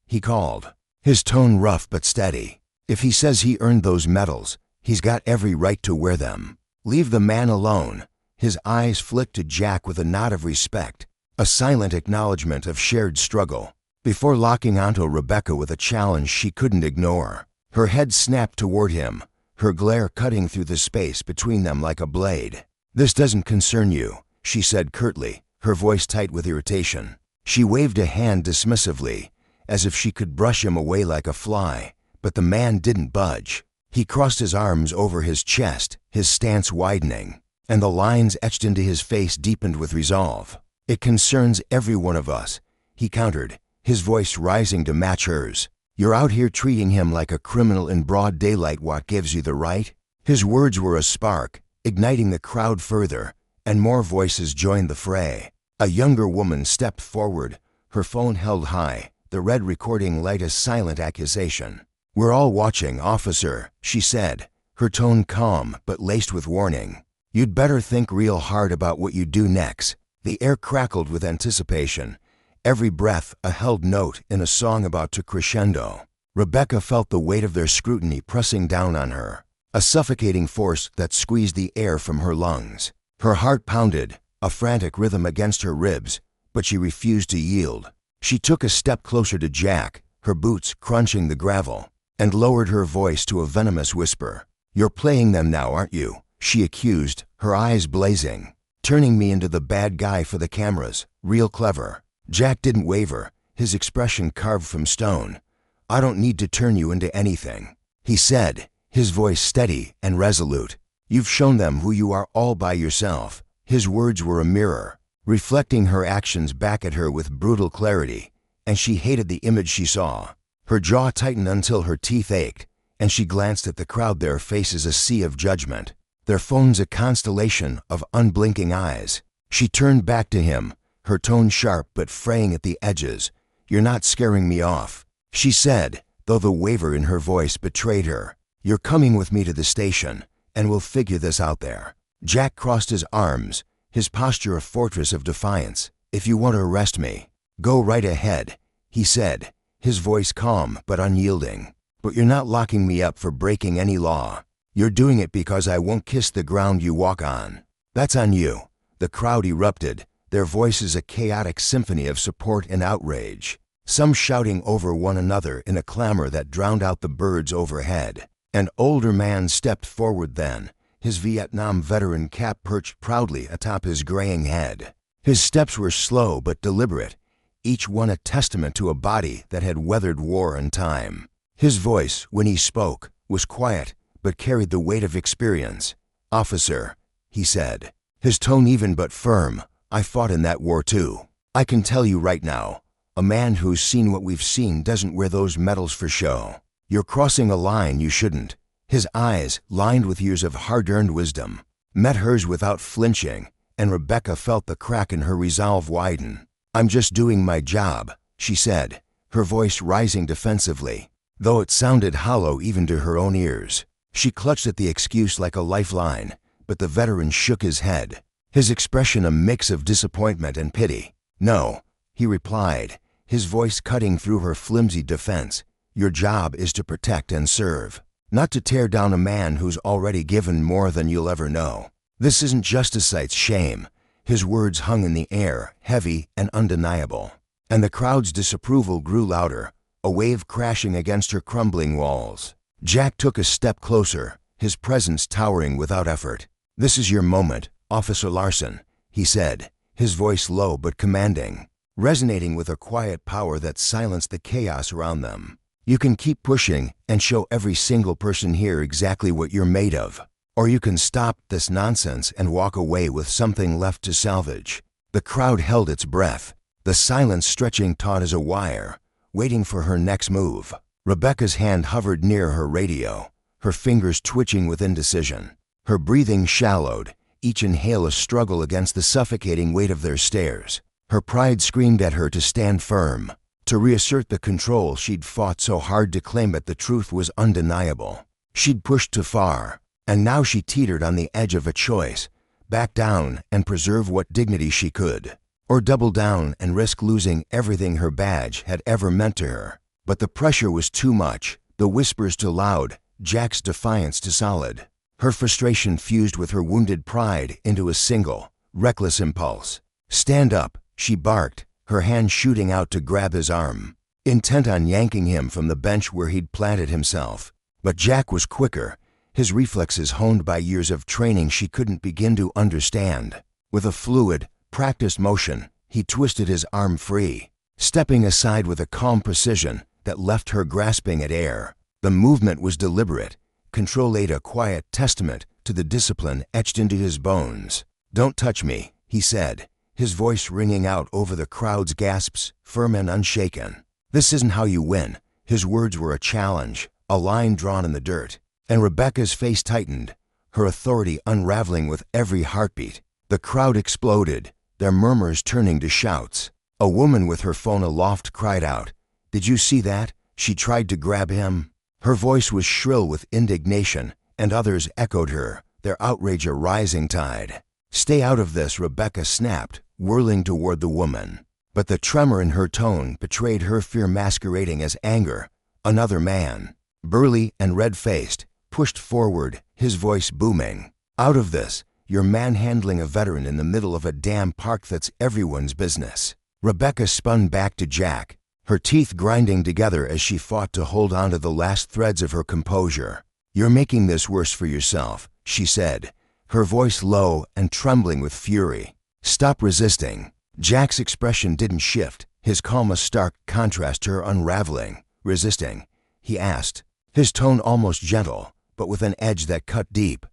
he called, his tone rough but steady. "If he says he earned those medals, he's got every right to wear them. Leave the man alone." His eyes flicked to Jack with a nod of respect, a silent acknowledgement of shared struggle, before locking onto Rebecca with a challenge she couldn't ignore. Her head snapped toward him, her glare cutting through the space between them like a blade. "This doesn't concern you," she said curtly, her voice tight with irritation. She waved a hand dismissively, as if she could brush him away like a fly, but the man didn't budge. He crossed his arms over his chest, his stance widening, and the lines etched into his face deepened with resolve. "It concerns every one of us," he countered, his voice rising to match hers. "You're out here treating him like a criminal in broad daylight. What gives you the right?" His words were a spark, igniting the crowd further, and more voices joined the fray. A younger woman stepped forward, her phone held high, the red recording light a silent accusation. "We're all watching, officer," she said, her tone calm but laced with warning. "You'd better think real hard about what you do next." The air crackled with anticipation, every breath a held note in a song about to crescendo. Rebecca felt the weight of their scrutiny pressing down on her, a suffocating force that squeezed the air from her lungs. Her heart pounded, a frantic rhythm against her ribs, but she refused to yield. She took a step closer to Jack, her boots crunching the gravel, and lowered her voice to a venomous whisper. "You're playing them now, aren't you?" she accused, her eyes blazing. "Turning me into the bad guy for the cameras. Real clever." Jack didn't waver, his expression carved from stone. "I don't need to turn you into anything," he said, his voice steady and resolute. "You've shown them who you are all by yourself." His words were a mirror, reflecting her actions back at her with brutal clarity, and she hated the image she saw. Her jaw tightened until her teeth ached, and she glanced at the crowd, their faces a sea of judgment, their phones a constellation of unblinking eyes. She turned back to him, her tone sharp but fraying at the edges. "You're not scaring me off," she said, though the waver in her voice betrayed her. "You're coming with me to the station, and we'll figure this out there." Jack crossed his arms, his posture a fortress of defiance. "If you want to arrest me, go right ahead," he said, his voice calm but unyielding. "But you're not locking me up for breaking any law." You're doing it because I won't kiss the ground you walk on. That's on you." The crowd erupted, their voices a chaotic symphony of support and outrage, some shouting over one another in a clamor that drowned out the birds overhead. An older man stepped forward then, his Vietnam veteran cap perched proudly atop his graying head. His steps were slow but deliberate, each one a testament to a body that had weathered war and time. His voice, when he spoke, was quiet but carried the weight of experience. "Officer," he said, his tone even but firm, "I fought in that war too. I can tell you right now, a man who's seen what we've seen doesn't wear those medals for show. You're crossing a line you shouldn't." His eyes, lined with years of hard-earned wisdom, met hers without flinching, and Rebecca felt the crack in her resolve widen. "I'm just doing my job," she said, her voice rising defensively, though it sounded hollow even to her own ears. She clutched at the excuse like a lifeline, but the veteran shook his head, his expression a mix of disappointment and pity. "No," he replied, his voice cutting through her flimsy defense. "Your job is to protect and serve, not to tear down a man who's already given more than you'll ever know." This isn't just a sight's shame. His words hung in the air, heavy and undeniable, and the crowd's disapproval grew louder, a wave crashing against her crumbling walls. Jack took a step closer, his presence towering without effort. "This is your moment, Officer Larson," he said, his voice low but commanding, resonating with a quiet power that silenced the chaos around them. "You can keep pushing and show every single person here exactly what you're made of, or you can stop this nonsense and walk away with something left to salvage." The crowd held its breath, the silence stretching taut as a wire, waiting for her next move. Rebecca's hand hovered near her radio, her fingers twitching with indecision. Her breathing shallowed, each inhale a struggle against the suffocating weight of their stares. Her pride screamed at her to stand firm, to reassert the control she'd fought so hard to claim, but the truth was undeniable. She'd pushed too far, and now she teetered on the edge of a choice: back down and preserve what dignity she could, or double down and risk losing everything her badge had ever meant to her. But the pressure was too much, the whispers too loud, Jack's defiance too solid. Her frustration fused with her wounded pride into a single, reckless impulse. "Stand up," she barked, her hand shooting out to grab his arm, intent on yanking him from the bench where he'd planted himself. But Jack was quicker, his reflexes honed by years of training she couldn't begin to understand. With a fluid, practiced motion, he twisted his arm free, stepping aside with a calm precision that left her grasping at air. The movement was deliberate, control laid a quiet testament to the discipline etched into his bones. "Don't touch me," he said, his voice ringing out over the crowd's gasps, firm and unshaken. "This isn't how you win." His words were a challenge, a line drawn in the dirt, and Rebecca's face tightened, her authority unraveling with every heartbeat. The crowd exploded, their murmurs turning to shouts. A woman with her phone aloft cried out, "Did you see that? She tried to grab him." Her voice was shrill with indignation, and others echoed her, their outrage a rising tide. "Stay out of this," Rebecca snapped, whirling toward the woman. But the tremor in her tone betrayed her fear masquerading as anger. Another man, burly and red-faced, pushed forward, his voice booming. "Out of this. You're manhandling a veteran in the middle of a damn park that's everyone's business." Rebecca spun back to Jack, her teeth grinding together as she fought to hold on to the last threads of her composure. "You're making this worse for yourself," she said, her voice low and trembling with fury. "Stop resisting." Jack's expression didn't shift, his calm a stark contrast to her unraveling. "Resisting?" he asked, his tone almost gentle, but with an edge that cut deep.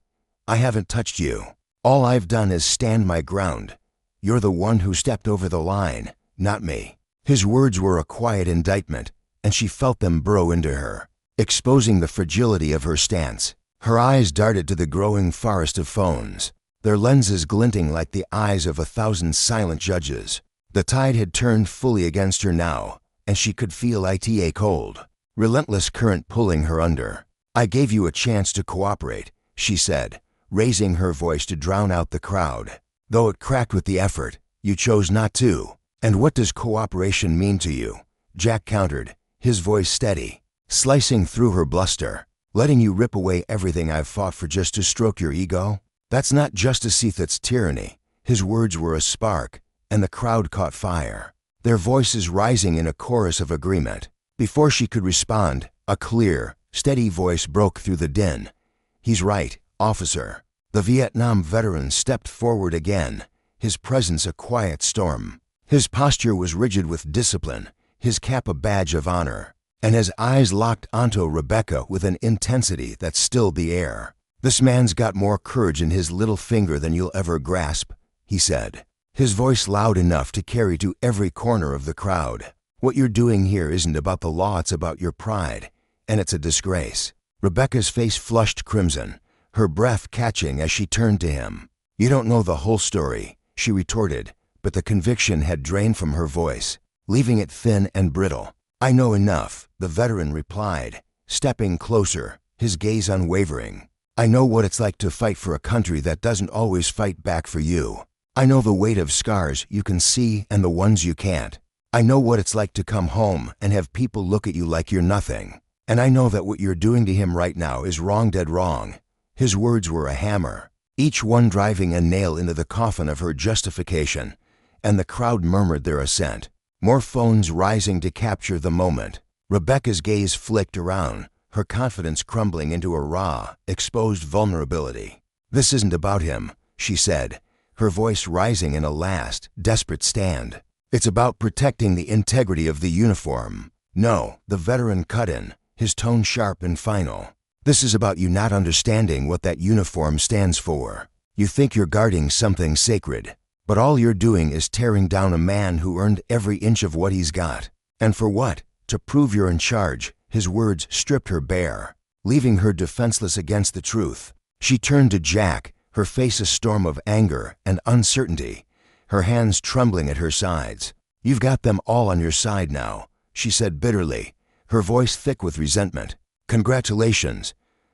"I haven't touched you. All I've done is stand my ground. You're the one who stepped over the line, not me." His words were a quiet indictment, and she felt them burrow into her, exposing the fragility of her stance. Her eyes darted to the growing forest of phones, their lenses glinting like the eyes of 1,000 silent judges. The tide had turned fully against her now, and she could feel a cold, relentless current pulling her under. "I gave you a chance to cooperate," she said, raising her voice to drown out the crowd. "Though it cracked with the effort, you chose not to. And what does cooperation mean to you?" Jack countered, his voice steady, slicing through her bluster. Letting you rip away everything I've fought for just to stroke your ego? That's not justice, that's tyranny." His words were a spark, and the crowd caught fire, their voices rising in a chorus of agreement. Before she could respond, a clear, steady voice broke through the din. "He's right, officer." The Vietnam veteran stepped forward again, his presence a quiet storm. His posture was rigid with discipline, his cap a badge of honor, and his eyes locked onto Rebecca with an intensity that stilled the air. "This man's got more courage in his little finger than you'll ever grasp," he said, his voice loud enough to carry to every corner of the crowd. "What you're doing here isn't about the law, it's about your pride, and it's a disgrace." Rebecca's face flushed crimson, her breath catching as she turned to him. "You don't know the whole story," she retorted, but the conviction had drained from her voice, leaving it thin and brittle. "I know enough," the veteran replied, stepping closer, his gaze unwavering. "I know what it's like to fight for a country that doesn't always fight back for you. I know the weight of scars you can see and the ones you can't. I know what it's like to come home and have people look at you like you're nothing. And I know that what you're doing to him right now is wrong, dead wrong." His words were a hammer, each one driving a nail into the coffin of her justification, and the crowd murmured their assent, more phones rising to capture the moment. Rebecca's gaze flicked around, her confidence crumbling into a raw, exposed vulnerability. "This isn't about him," she said, her voice rising in a last, desperate stand. "It's about protecting the integrity of the uniform." "No," the veteran cut in, his tone sharp and final. "This is about you not understanding what that uniform stands for. You think you're guarding something sacred, but all you're doing is tearing down a man who earned every inch of what he's got. And for what? To prove you're in charge." His words stripped her bare, leaving her defenseless against the truth. She turned to Jack, her face a storm of anger and uncertainty, her hands trembling at her sides. "You've got them all on your side now," she said bitterly, her voice thick with resentment. "Congratulations."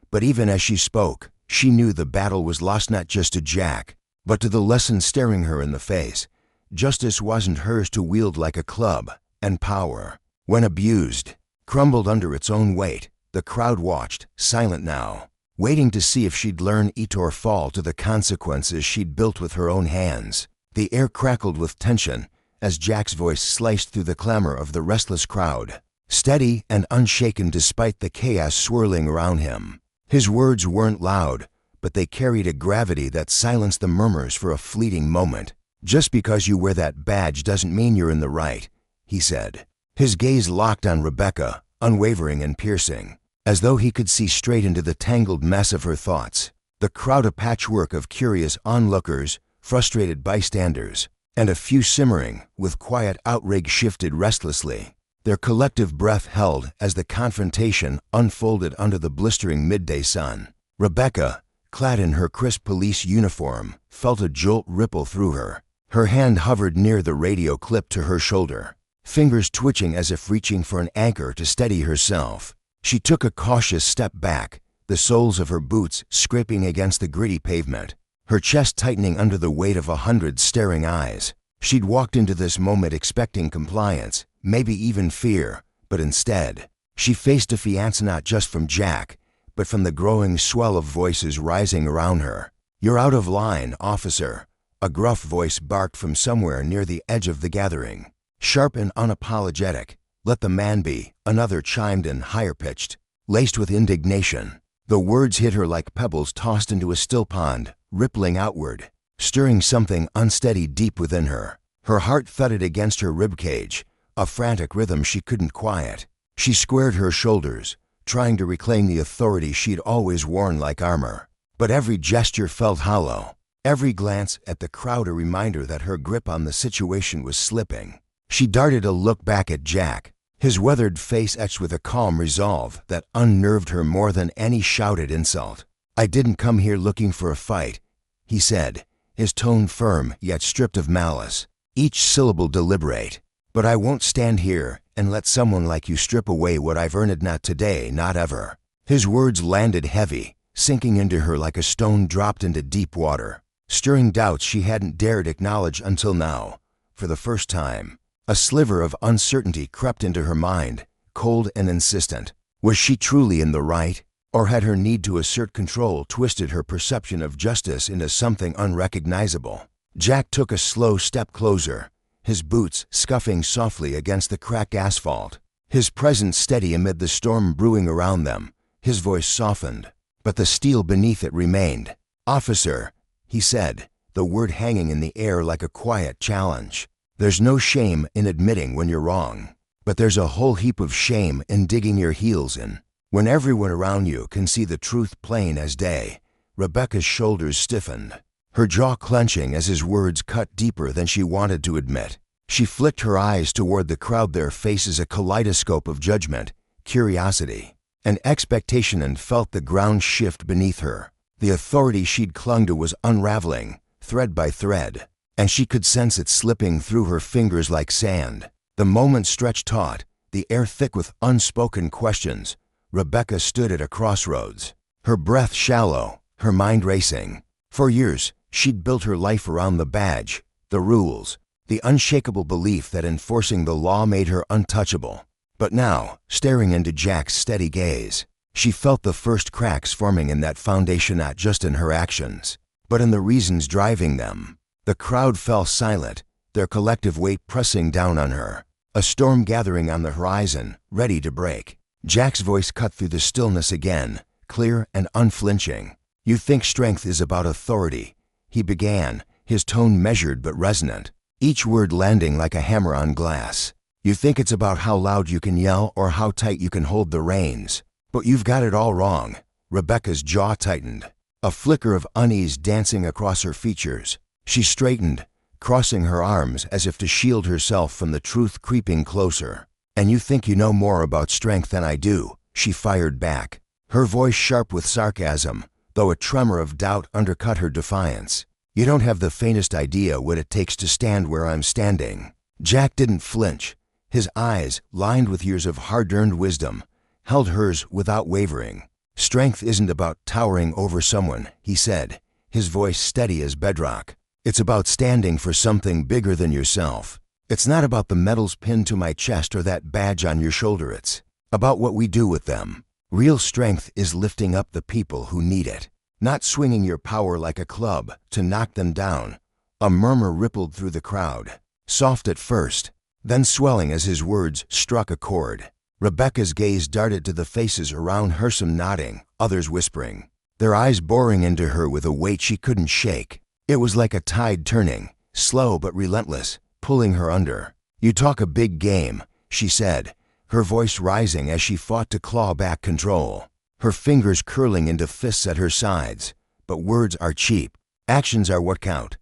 But even as she spoke, she knew the battle was lost not just to Jack, but to the lesson staring her in the face. Justice wasn't hers to wield like a club, and power, when abused, crumbled under its own weight. The crowd watched, silent now, waiting to see if she'd learn eat or fall to the consequences she'd built with her own hands. The air crackled with tension as Jack's voice sliced through the clamor of the restless crowd, steady and unshaken despite the chaos swirling around him. His words weren't loud, but they carried a gravity that silenced the murmurs for a fleeting moment. "Just because you wear that badge doesn't mean you're in the right," he said, his gaze locked on Rebecca, unwavering and piercing, as though he could see straight into the tangled mess of her thoughts. The crowd a patchwork of curious onlookers, frustrated bystanders, and a few simmering, with quiet outrage shifted restlessly. Their collective breath held as the confrontation unfolded under the blistering midday sun. Rebecca, clad in her crisp police uniform, felt a jolt ripple through her. Her hand hovered near the radio clipped to her shoulder, fingers twitching as if reaching for an anchor to steady herself. She took a cautious step back, the soles of her boots scraping against the gritty pavement, her chest tightening under the weight of 100 staring eyes. She'd walked into this moment expecting compliance, maybe even fear, but instead, she faced defiance not just from Jack, but from the growing swell of voices rising around her. "You're out of line, officer," a gruff voice barked from somewhere near the edge of the gathering. Sharp and unapologetic. "Let the man be," another chimed in, higher-pitched, laced with indignation. The words hit her like pebbles tossed into a still pond, rippling outward, stirring something unsteady deep within her. Her heart thudded against her ribcage, a frantic rhythm she couldn't quiet. She squared her shoulders, trying to reclaim the authority she'd always worn like armor. But every gesture felt hollow, every glance at the crowd a reminder that her grip on the situation was slipping. She darted a look back at Jack, his weathered face etched with a calm resolve that unnerved her more than any shouted insult. "I didn't come here looking for a fight," he said, his tone firm yet stripped of malice, each syllable deliberate. "But I won't stand here and let someone like you strip away what I've earned, not today, not ever." His words landed heavy, sinking into her like a stone dropped into deep water, stirring doubts she hadn't dared acknowledge until now. For the first time, a sliver of uncertainty crept into her mind, cold and insistent. Was she truly in the right? Or had her need to assert control twisted her perception of justice into something unrecognizable? Jack took a slow step closer, his boots scuffing softly against the cracked asphalt. His presence steady amid the storm brewing around them. His voice softened, but the steel beneath it remained. "Officer," he said, the word hanging in the air like a quiet challenge. "There's no shame in admitting when you're wrong, but there's a whole heap of shame in digging your heels in. When everyone around you can see the truth plain as day." Rebecca's shoulders stiffened, her jaw clenching as his words cut deeper than she wanted to admit. She flicked her eyes toward the crowd, their faces a kaleidoscope of judgment, curiosity, and expectation, and felt the ground shift beneath her. The authority she'd clung to was unraveling, thread by thread, and she could sense it slipping through her fingers like sand. The moment stretched taut, the air thick with unspoken questions. Rebecca stood at a crossroads, her breath shallow, her mind racing. For years, she'd built her life around the badge, the rules, the unshakable belief that enforcing the law made her untouchable. But now, staring into Jack's steady gaze, she felt the first cracks forming in that foundation, not just in her actions, but in the reasons driving them. The crowd fell silent, their collective weight pressing down on her, a storm gathering on the horizon, ready to break. Jack's voice cut through the stillness again, clear and unflinching. "You think strength is about authority," he began, his tone measured but resonant, each word landing like a hammer on glass. "You think it's about how loud you can yell or how tight you can hold the reins. But you've got it all wrong." Rebecca's jaw tightened, a flicker of unease dancing across her features. She straightened, crossing her arms as if to shield herself from the truth creeping closer. "And you think you know more about strength than I do," she fired back, her voice sharp with sarcasm, though a tremor of doubt undercut her defiance. "You don't have the faintest idea what it takes to stand where I'm standing." Jack didn't flinch. His eyes, lined with years of hard-earned wisdom, held hers without wavering. "Strength isn't about towering over someone," he said, his voice steady as bedrock. "It's about standing for something bigger than yourself. It's not about the medals pinned to my chest or that badge on your shoulder. It's about what we do with them. Real strength is lifting up the people who need it, not swinging your power like a club to knock them down." A murmur rippled through the crowd, soft at first, then swelling as his words struck a chord. Rebecca's gaze darted to the faces around her, some nodding, others whispering, their eyes boring into her with a weight she couldn't shake. It was like a tide turning, slow but relentless, pulling her under. "You talk a big game," she said, her voice rising as she fought to claw back control, her fingers curling into fists at her sides. "But words are cheap. Actions are what count."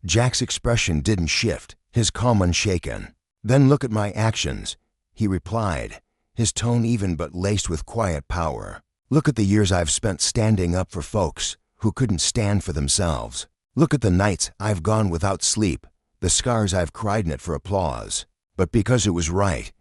Jack's expression didn't shift, his calm unshaken. "Then look at my actions," he replied, his tone even but laced with quiet power. "Look at the years I've spent standing up for folks who couldn't stand for themselves. Look at the nights I've gone without sleep, the scars I've cried in it for applause. But because it was right."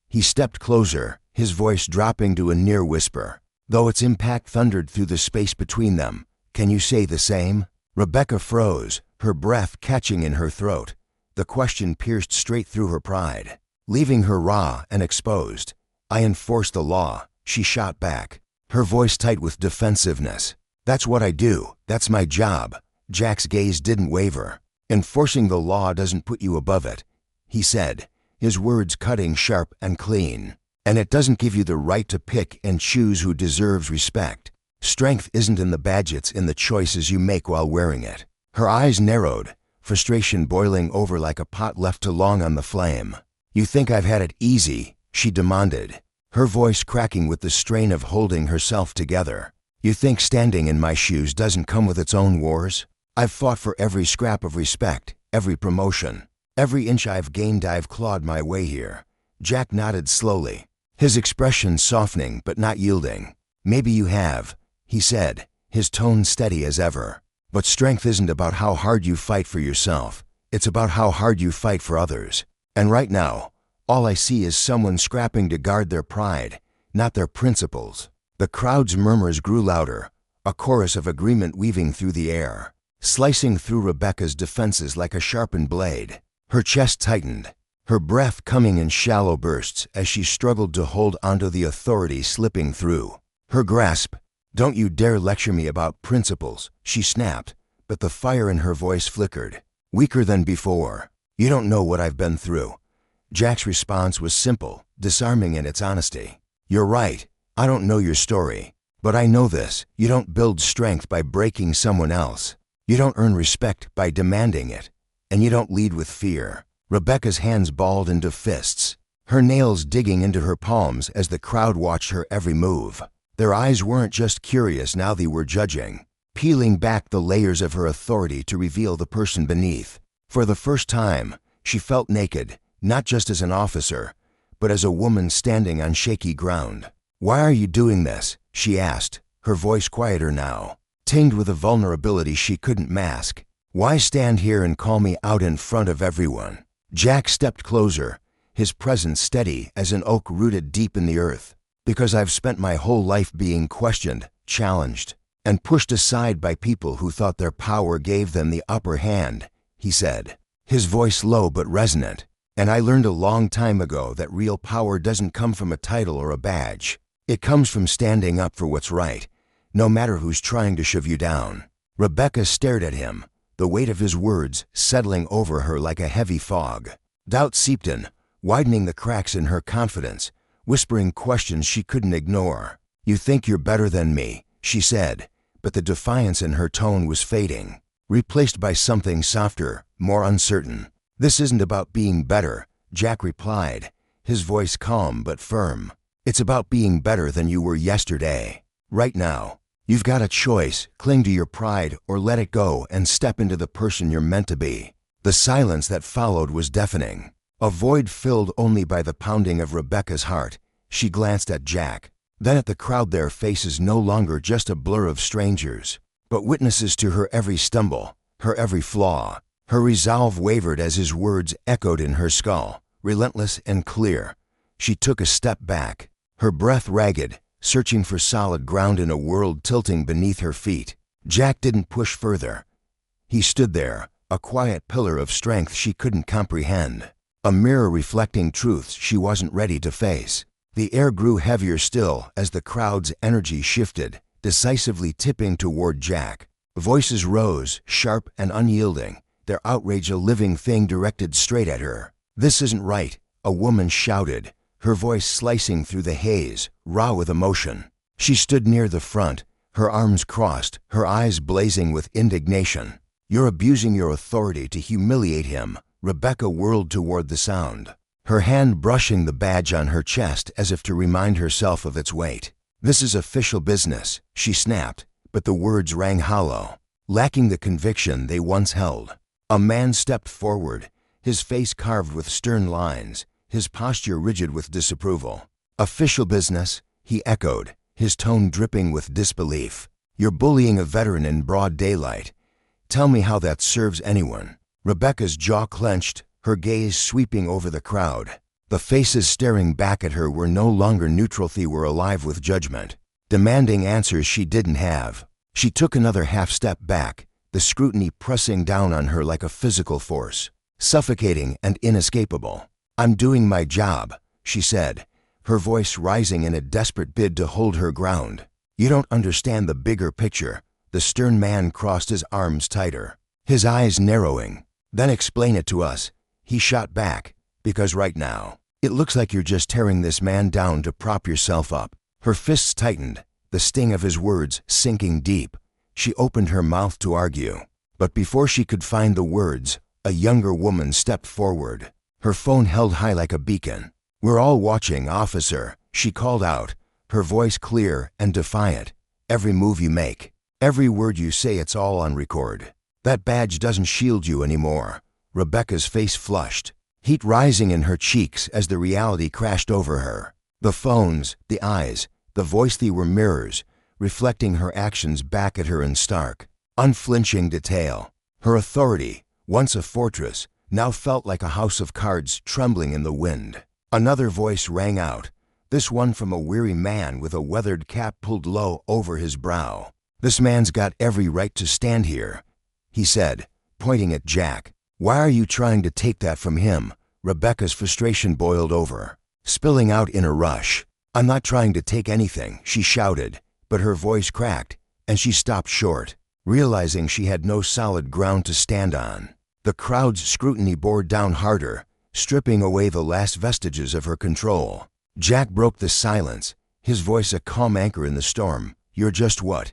He stepped closer, his voice dropping to a near whisper, though its impact thundered through the space between them. "Can you say the same?" Rebecca froze, her breath catching in her throat. The question pierced straight through her pride, leaving her raw and exposed. "I enforce the law," she shot back, her voice tight with defensiveness. "That's what I do. That's my job." Jack's gaze didn't waver. "Enforcing the law doesn't put you above it," he said, his words cutting sharp and clean. "And it doesn't give you the right to pick and choose who deserves respect. Strength isn't in the badge, it's in the choices you make while wearing it." Her eyes narrowed, frustration boiling over like a pot left too long on the flame. "You think I've had it easy?" she demanded, her voice cracking with the strain of holding herself together. "You think standing in my shoes doesn't come with its own wars? I've fought for every scrap of respect, every promotion. Every inch I've gained, I've clawed my way here." Jack nodded slowly, his expression softening but not yielding. "Maybe you have," he said, his tone steady as ever. "But strength isn't about how hard you fight for yourself. It's about how hard you fight for others. And right now, all I see is someone scrapping to guard their pride, not their principles." The crowd's murmurs grew louder, a chorus of agreement weaving through the air, slicing through Rebecca's defenses like a sharpened blade. Her chest tightened, her breath coming in shallow bursts as she struggled to hold onto the authority slipping through. Her grasp, "Don't you dare lecture me about principles," she snapped, but the fire in her voice flickered, weaker than before. "You don't know what I've been through." Jack's response was simple, disarming in its honesty. "You're right. I don't know your story. But I know this: you don't build strength by breaking someone else. You don't earn respect by demanding it. And you don't lead with fear." Rebecca's hands balled into fists, her nails digging into her palms as the crowd watched her every move. Their eyes weren't just curious, now they were judging, peeling back the layers of her authority to reveal the person beneath. For the first time, she felt naked, not just as an officer, but as a woman standing on shaky ground. "Why are you doing this?" she asked, her voice quieter now, tinged with a vulnerability she couldn't mask. "Why stand here and call me out in front of everyone?" Jack stepped closer, his presence steady as an oak rooted deep in the earth. "Because I've spent my whole life being questioned, challenged, and pushed aside by people who thought their power gave them the upper hand," he said, his voice low but resonant. "And I learned a long time ago that real power doesn't come from a title or a badge. It comes from standing up for what's right, no matter who's trying to shove you down." Rebecca stared at him, the weight of his words settling over her like a heavy fog. Doubt seeped in, widening the cracks in her confidence, whispering questions she couldn't ignore. "You think you're better than me," she said, but the defiance in her tone was fading, replaced by something softer, more uncertain. "This isn't about being better," Jack replied, his voice calm but firm. "It's about being better than you were yesterday. Right now. You've got a choice: cling to your pride or let it go and step into the person you're meant to be." The silence that followed was deafening, a void filled only by the pounding of Rebecca's heart. She glanced at Jack, then at the crowd, their faces no longer just a blur of strangers, but witnesses to her every stumble, her every flaw. Her resolve wavered as his words echoed in her skull, relentless and clear. She took a step back, her breath ragged, searching for solid ground in a world tilting beneath her feet. Jack didn't push further. He stood there, a quiet pillar of strength she couldn't comprehend, a mirror reflecting truths she wasn't ready to face. The air grew heavier still as the crowd's energy shifted, decisively tipping toward Jack. Voices rose, sharp and unyielding, their outrage a living thing directed straight at her. "This isn't right," a woman shouted, her voice slicing through the haze, raw with emotion. She stood near the front, her arms crossed, her eyes blazing with indignation. "You're abusing your authority to humiliate him." Rebecca whirled toward the sound, her hand brushing the badge on her chest as if to remind herself of its weight. "This is official business," she snapped, but the words rang hollow, lacking the conviction they once held. A man stepped forward, his face carved with stern lines, his posture rigid with disapproval. "Official business," he echoed, his tone dripping with disbelief. "You're bullying a veteran in broad daylight. Tell me how that serves anyone." Rebecca's jaw clenched, her gaze sweeping over the crowd. The faces staring back at her were no longer neutral, they were alive with judgment, demanding answers she didn't have. She took another half step back, the scrutiny pressing down on her like a physical force, suffocating and inescapable. "I'm doing my job," she said, her voice rising in a desperate bid to hold her ground. "You don't understand the bigger picture." The stern man crossed his arms tighter, his eyes narrowing. "Then explain it to us," he shot back, "because right now, it looks like you're just tearing this man down to prop yourself up." Her fists tightened, the sting of his words sinking deep. She opened her mouth to argue, but before she could find the words, a younger woman stepped forward, her phone held high like a beacon. "We're all watching, officer," she called out, her voice clear and defiant. "Every move you make, every word you say, it's all on record. That badge doesn't shield you anymore." Rebecca's face flushed, heat rising in her cheeks as the reality crashed over her. The phones, the eyes, the voice, they were mirrors, reflecting her actions back at her in stark, unflinching detail. Her authority, once a fortress, now felt like a house of cards trembling in the wind. Another voice rang out, this one from a weary man with a weathered cap pulled low over his brow. "This man's got every right to stand here," he said, pointing at Jack. "Why are you trying to take that from him?" Rebecca's frustration boiled over, spilling out in a rush. "I'm not trying to take anything," she shouted, but her voice cracked, and she stopped short, realizing she had no solid ground to stand on. The crowd's scrutiny bore down harder, stripping away the last vestiges of her control. Jack broke the silence, his voice a calm anchor in the storm. "You're just what?"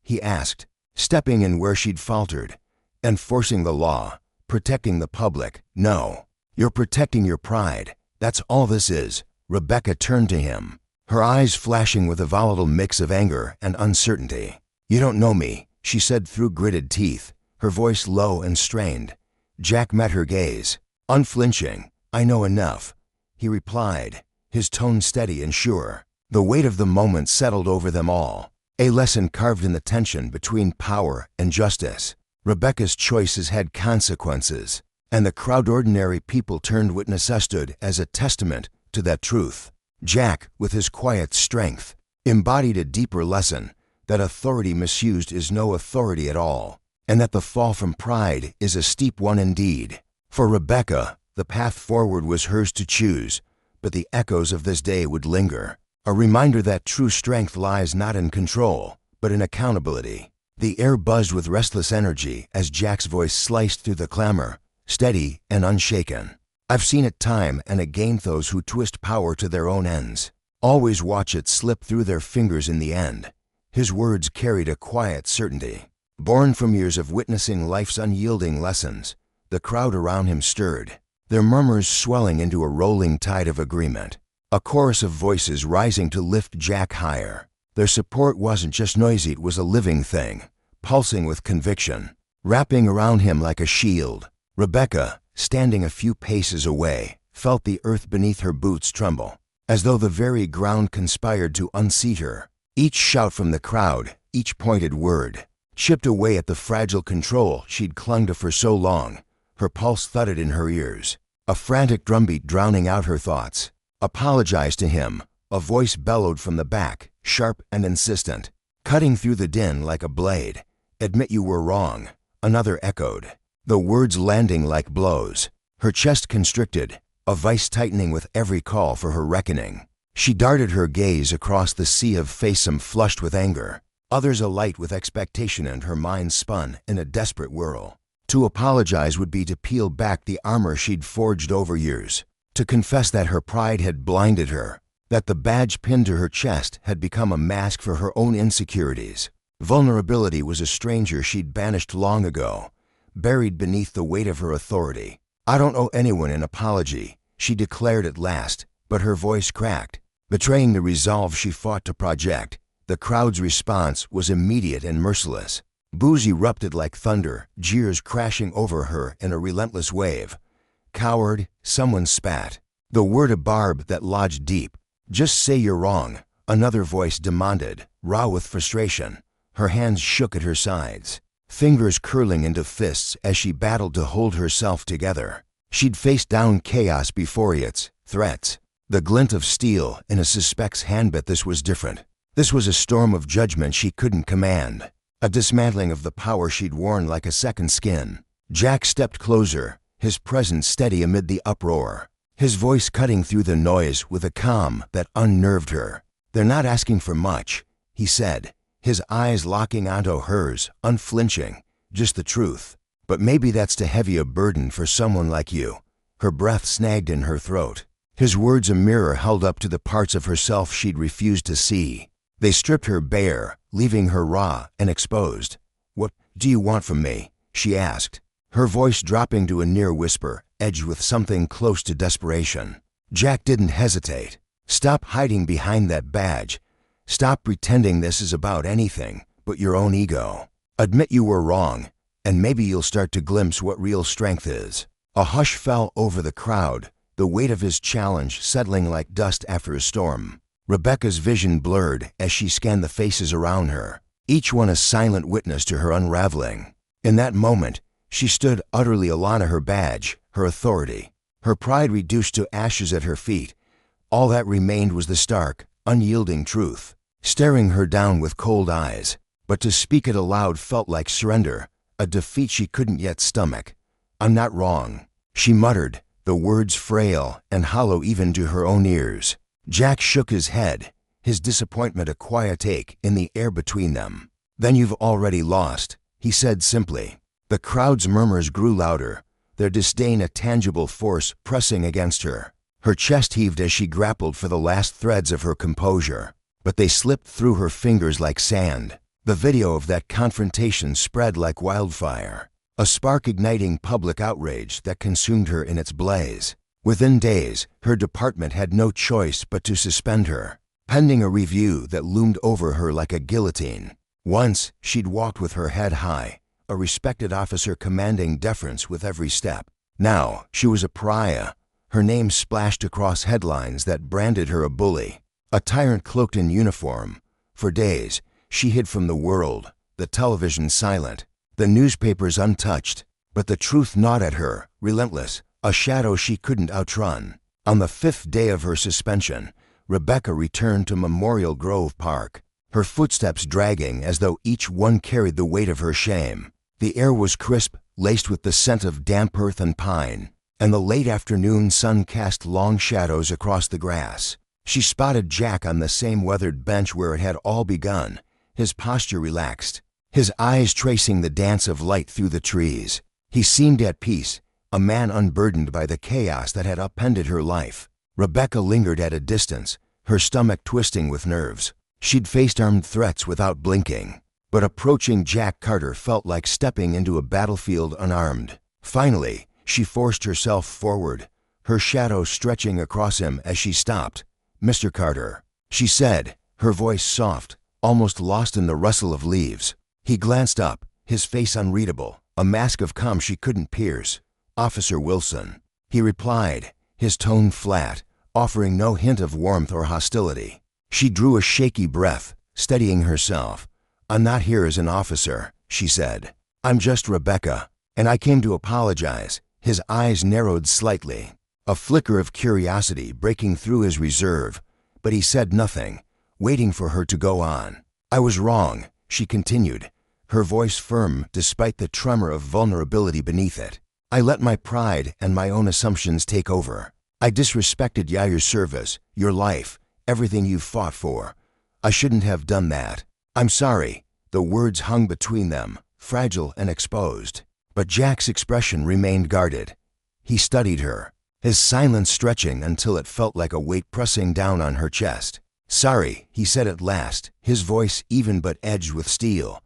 he asked, stepping in where she'd faltered. "Enforcing the law, protecting the public." "No, you're protecting your pride. That's all this is." Rebecca turned to him, her eyes flashing with a volatile mix of anger and uncertainty. "You don't know me," she said through gritted teeth, her voice low and strained. Jack met her gaze, unflinching. "I know enough," he replied, his tone steady and sure. The weight of the moment settled over them all, a lesson carved in the tension between power and justice. Rebecca's choices had consequences, and the crowd ordinary people turned witness stood as a testament to that truth. Jack, with his quiet strength, embodied a deeper lesson, that authority misused is no authority at all, and that the fall from pride is a steep one indeed. For Rebecca, the path forward was hers to choose, but the echoes of this day would linger, a reminder that true strength lies not in control, but in accountability. The air buzzed with restless energy as Jack's voice sliced through the clamor, steady and unshaken. "I've seen it time and again, those who twist power to their own ends always watch it slip through their fingers in the end." His words carried a quiet certainty, born from years of witnessing life's unyielding lessons. The crowd around him stirred, their murmurs swelling into a rolling tide of agreement, a chorus of voices rising to lift Jack higher. Their support wasn't just noisy, it was a living thing, pulsing with conviction, wrapping around him like a shield. Rebecca, standing a few paces away, felt the earth beneath her boots tremble, as though the very ground conspired to unseat her. Each shout from the crowd, each pointed word, chipped away at the fragile control she'd clung to for so long. Her pulse thudded in her ears, a frantic drumbeat drowning out her thoughts. "Apologize to him," a voice bellowed from the back, sharp and insistent, cutting through the din like a blade. "Admit you were wrong," another echoed, the words landing like blows. Her chest constricted, a vice tightening with every call for her reckoning. She darted her gaze across the sea of face, some flushed with anger, others alight with expectation, and her mind spun in a desperate whirl. To apologize would be to peel back the armor she'd forged over years, to confess that her pride had blinded her, that the badge pinned to her chest had become a mask for her own insecurities. Vulnerability was a stranger she'd banished long ago, buried beneath the weight of her authority. "I don't owe anyone an apology," she declared at last, but her voice cracked, betraying the resolve she fought to project. The crowd's response was immediate and merciless. Boos erupted like thunder, jeers crashing over her in a relentless wave. "Coward," someone spat, the word a barb that lodged deep. "Just say you're wrong," another voice demanded, raw with frustration. Her hands shook at her sides, fingers curling into fists as she battled to hold herself together. She'd faced down chaos before, its threats, the glint of steel in a suspect's hand, but this was different. This was a storm of judgment she couldn't command, a dismantling of the power she'd worn like a second skin. Jack stepped closer, his presence steady amid the uproar, his voice cutting through the noise with a calm that unnerved her. "They're not asking for much," he said, his eyes locking onto hers, unflinching. "Just the truth. But maybe that's too heavy a burden for someone like you." Her breath snagged in her throat, his words a mirror held up to the parts of herself she'd refused to see. They stripped her bare, leaving her raw and exposed. "What do you want from me?" she asked, her voice dropping to a near whisper, edged with something close to desperation. Jack didn't hesitate. "Stop hiding behind that badge. Stop pretending this is about anything but your own ego. Admit you were wrong, and maybe you'll start to glimpse what real strength is." A hush fell over the crowd, the weight of his challenge settling like dust after a storm. Rebecca's vision blurred as she scanned the faces around her, each one a silent witness to her unraveling. In that moment, she stood utterly alone, her badge, her authority, her pride reduced to ashes at her feet. All that remained was the stark, unyielding truth, staring her down with cold eyes. But to speak it aloud felt like surrender, a defeat she couldn't yet stomach. "I'm not wrong," she muttered, the words frail and hollow even to her own ears. Jack shook his head, his disappointment a quiet ache in the air between them. "Then you've already lost," he said simply. The crowd's murmurs grew louder, their disdain a tangible force pressing against her. Her chest heaved as she grappled for the last threads of her composure, but they slipped through her fingers like sand. The video of that confrontation spread like wildfire, a spark igniting public outrage that consumed her in its blaze. Within days, her department had no choice but to suspend her, pending a review that loomed over her like a guillotine. Once, she'd walked with her head high, a respected officer commanding deference with every step. Now, she was a pariah, her name splashed across headlines that branded her a bully, a tyrant cloaked in uniform. For days, she hid from the world, the television silent, the newspapers untouched, but the truth gnawed at her, relentless, a shadow she couldn't outrun. On the 5th day of her suspension, Rebecca returned to Memorial Grove Park, her footsteps dragging as though each one carried the weight of her shame. The air was crisp, laced with the scent of damp earth and pine, and the late afternoon sun cast long shadows across the grass. She spotted Jack on the same weathered bench where it had all begun, his posture relaxed, his eyes tracing the dance of light through the trees. He seemed at peace, a man unburdened by the chaos that had upended her life. Rebecca lingered at a distance, her stomach twisting with nerves. She'd faced armed threats without blinking, but approaching Jack Carter felt like stepping into a battlefield unarmed. Finally, she forced herself forward, her shadow stretching across him as she stopped. "Mr. Carter," she said, her voice soft, almost lost in the rustle of leaves. He glanced up, his face unreadable, a mask of calm she couldn't pierce. "Officer Wilson," he replied, his tone flat, offering no hint of warmth or hostility. She drew a shaky breath, steadying herself. "I'm not here as an officer," she said. "I'm just Rebecca, and I came to apologize." His eyes narrowed slightly, a flicker of curiosity breaking through his reserve, but he said nothing, waiting for her to go on. "I was wrong," she continued, her voice firm despite the tremor of vulnerability beneath it. "I let my pride and my own assumptions take over. I disrespected Yair's service, your life, everything you've fought for. I shouldn't have done that. I'm sorry." The words hung between them, fragile and exposed. But Jack's expression remained guarded. He studied her, his silence stretching until it felt like a weight pressing down on her chest. "Sorry," he said at last, his voice even but edged with steel.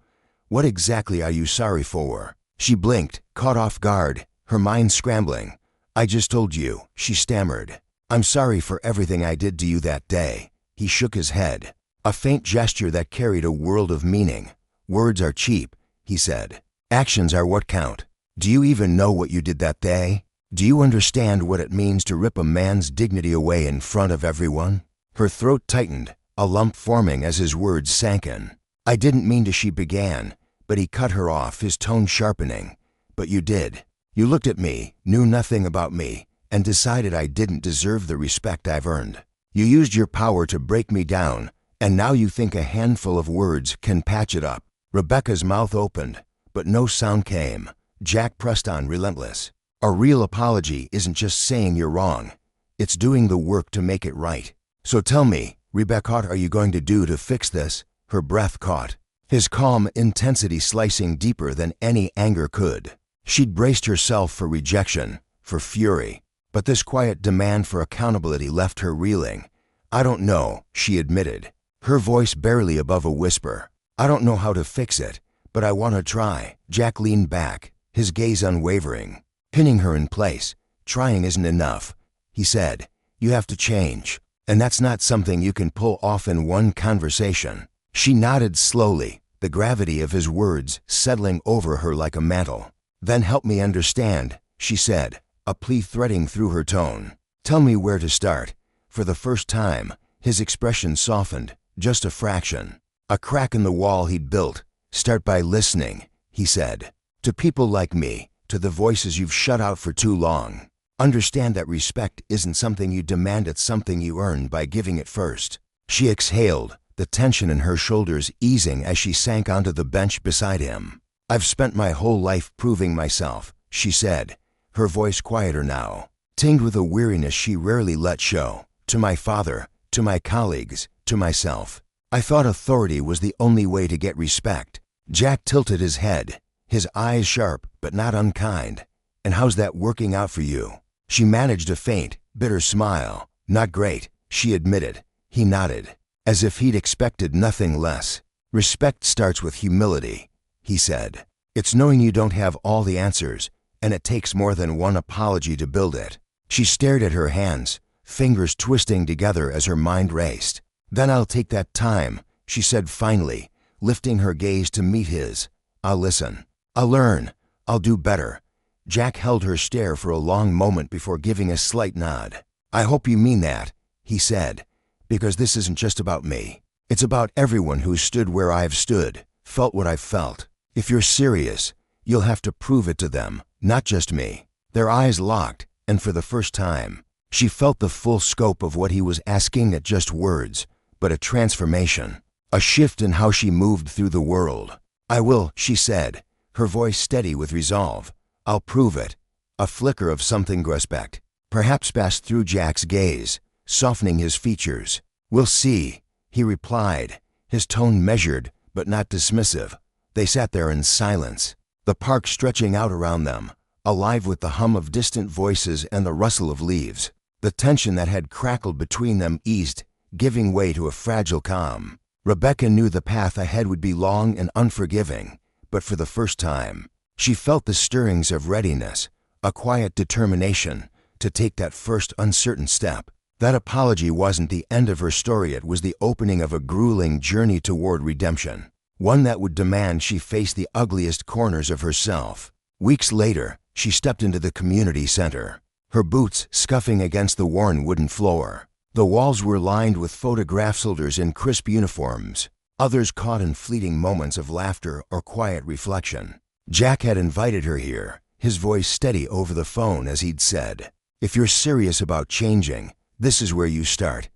"What exactly are you sorry for?" She blinked, caught off guard, her mind scrambling. "I just told you," she stammered. "I'm sorry for everything I did to you that day." He shook his head, a faint gesture that carried a world of meaning. "Words are cheap," he said. "Actions are what count. Do you even know what you did that day? Do you understand what it means to rip a man's dignity away in front of everyone?" Her throat tightened, a lump forming as his words sank in. "I didn't mean to," she began, but he cut her off, his tone sharpening. "But you did. You looked at me, knew nothing about me, and decided I didn't deserve the respect I've earned. You used your power to break me down, and now you think a handful of words can patch it up." Rebecca's mouth opened, but no sound came. Jack pressed on, relentless. "A real apology isn't just saying you're wrong. It's doing the work to make it right. So tell me, Rebecca, what are you going to do to fix this?" Her breath caught, his calm intensity slicing deeper than any anger could. She'd braced herself for rejection, for fury, but this quiet demand for accountability left her reeling. "I don't know," she admitted, her voice barely above a whisper. "I don't know how to fix it, but I want to try." Jack leaned back, his gaze unwavering, pinning her in place. "Trying isn't enough," he said. "You have to change, and that's not something you can pull off in one conversation." She nodded slowly, the gravity of his words settling over her like a mantle. "Then help me understand," she said, a plea threading through her tone. "Tell me where to start." For the first time, his expression softened, just a fraction. A crack in the wall he'd built. "Start by listening," he said. "To people like me, to the voices you've shut out for too long. Understand that respect isn't something you demand, it's something you earn by giving it first." She exhaled, the tension in her shoulders easing as she sank onto the bench beside him. "I've spent my whole life proving myself," she said, her voice quieter now, tinged with a weariness she rarely let show. "To my father, to my colleagues, to myself. I thought authority was the only way to get respect. Jack tilted his head, his eyes sharp but not unkind. And how's that working out for you? She managed a faint, bitter smile. Not great, she admitted. He nodded, as if he'd expected nothing less. Respect starts with humility, he said. It's knowing you don't have all the answers, and it takes more than one apology to build it. She stared at her hands, fingers twisting together as her mind raced. Then I'll take that time, she said finally, lifting her gaze to meet his. I'll listen. I'll learn. I'll do better. Jack held her stare for a long moment before giving a slight nod. I hope you mean that, he said, because this isn't just about me. It's about everyone who's stood where I've stood, felt what I've felt. If you're serious, you'll have to prove it to them, not just me. Their eyes locked, and for the first time, she felt the full scope of what he was asking, not just words, but a transformation, a shift in how she moved through the world. I will, she said, her voice steady with resolve. I'll prove it. A flicker of something respect perhaps passed through Jack's gaze, softening his features. We'll see, he replied, his tone measured but not dismissive. They sat there in silence, the park stretching out around them, alive with the hum of distant voices and the rustle of leaves. The tension that had crackled between them eased, giving way to a fragile calm. Rebecca knew the path ahead would be long and unforgiving, but for the first time, she felt the stirrings of readiness, a quiet determination to take that first uncertain step. That apology wasn't the end of her story, it was the opening of a grueling journey toward redemption, one that would demand she face the ugliest corners of herself. Weeks later, she stepped into the community center, her boots scuffing against the worn wooden floor. The walls were lined with photograph holders in crisp uniforms, others caught in fleeting moments of laughter or quiet reflection. Jack had invited her here, his voice steady over the phone as he'd said, if you're serious about changing, this is where you start.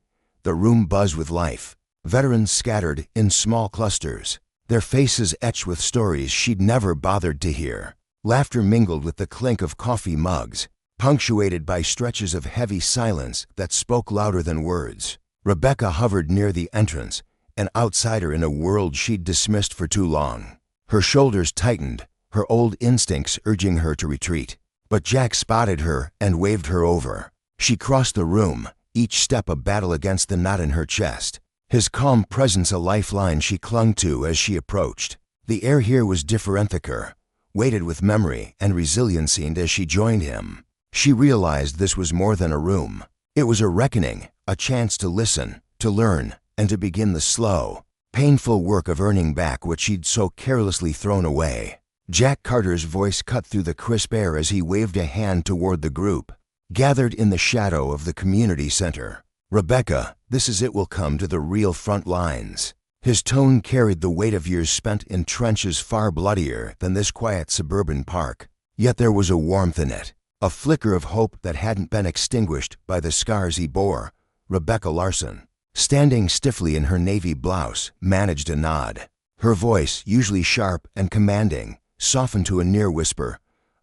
The room buzzed with life. Veterans scattered in small clusters, their faces etched with stories she'd never bothered to hear. Laughter mingled with the clink of coffee mugs, punctuated by stretches of heavy silence that spoke louder than words. Rebecca hovered near the entrance, an outsider in a world she'd dismissed for too long. Her shoulders tightened, her old instincts urging her to retreat. But Jack spotted her and waved her over. She crossed the room, each step a battle against the knot in her chest. His calm presence a lifeline she clung to as she approached. The air here was differenticular, weighted with memory and resiliency, and as she joined him, she realized this was more than a room. It was a reckoning, a chance to listen, to learn, and to begin the slow, painful work of earning back what she'd so carelessly thrown away. Jack Carter's voice cut through the crisp air as he waved a hand toward the group, gathered in the shadow of the community center. Rebecca, this is it, will come to the real front lines. His tone carried the weight of years spent in trenches far bloodier than this quiet suburban park. Yet there was a warmth in it, a flicker of hope that hadn't been extinguished by the scars he bore. Rebecca Larson, standing stiffly in her navy blouse, managed a nod. Her voice, usually sharp and commanding, softened to a near whisper.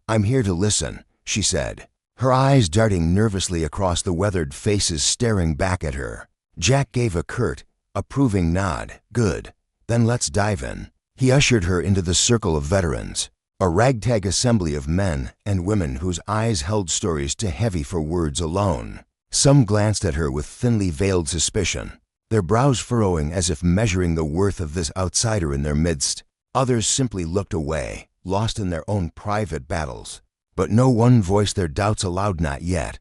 I'm here to listen, she said, her eyes darting nervously across the weathered faces staring back at her. Jack gave a curt, approving nod. Good. Then let's dive in. He ushered her into the circle of veterans, a ragtag assembly of men and women whose eyes held stories too heavy for words alone. Some glanced at her with thinly veiled suspicion, their brows furrowing as if measuring the worth of this outsider in their midst. Others simply looked away, lost in their own private battles. But no one voiced their doubts aloud, not yet.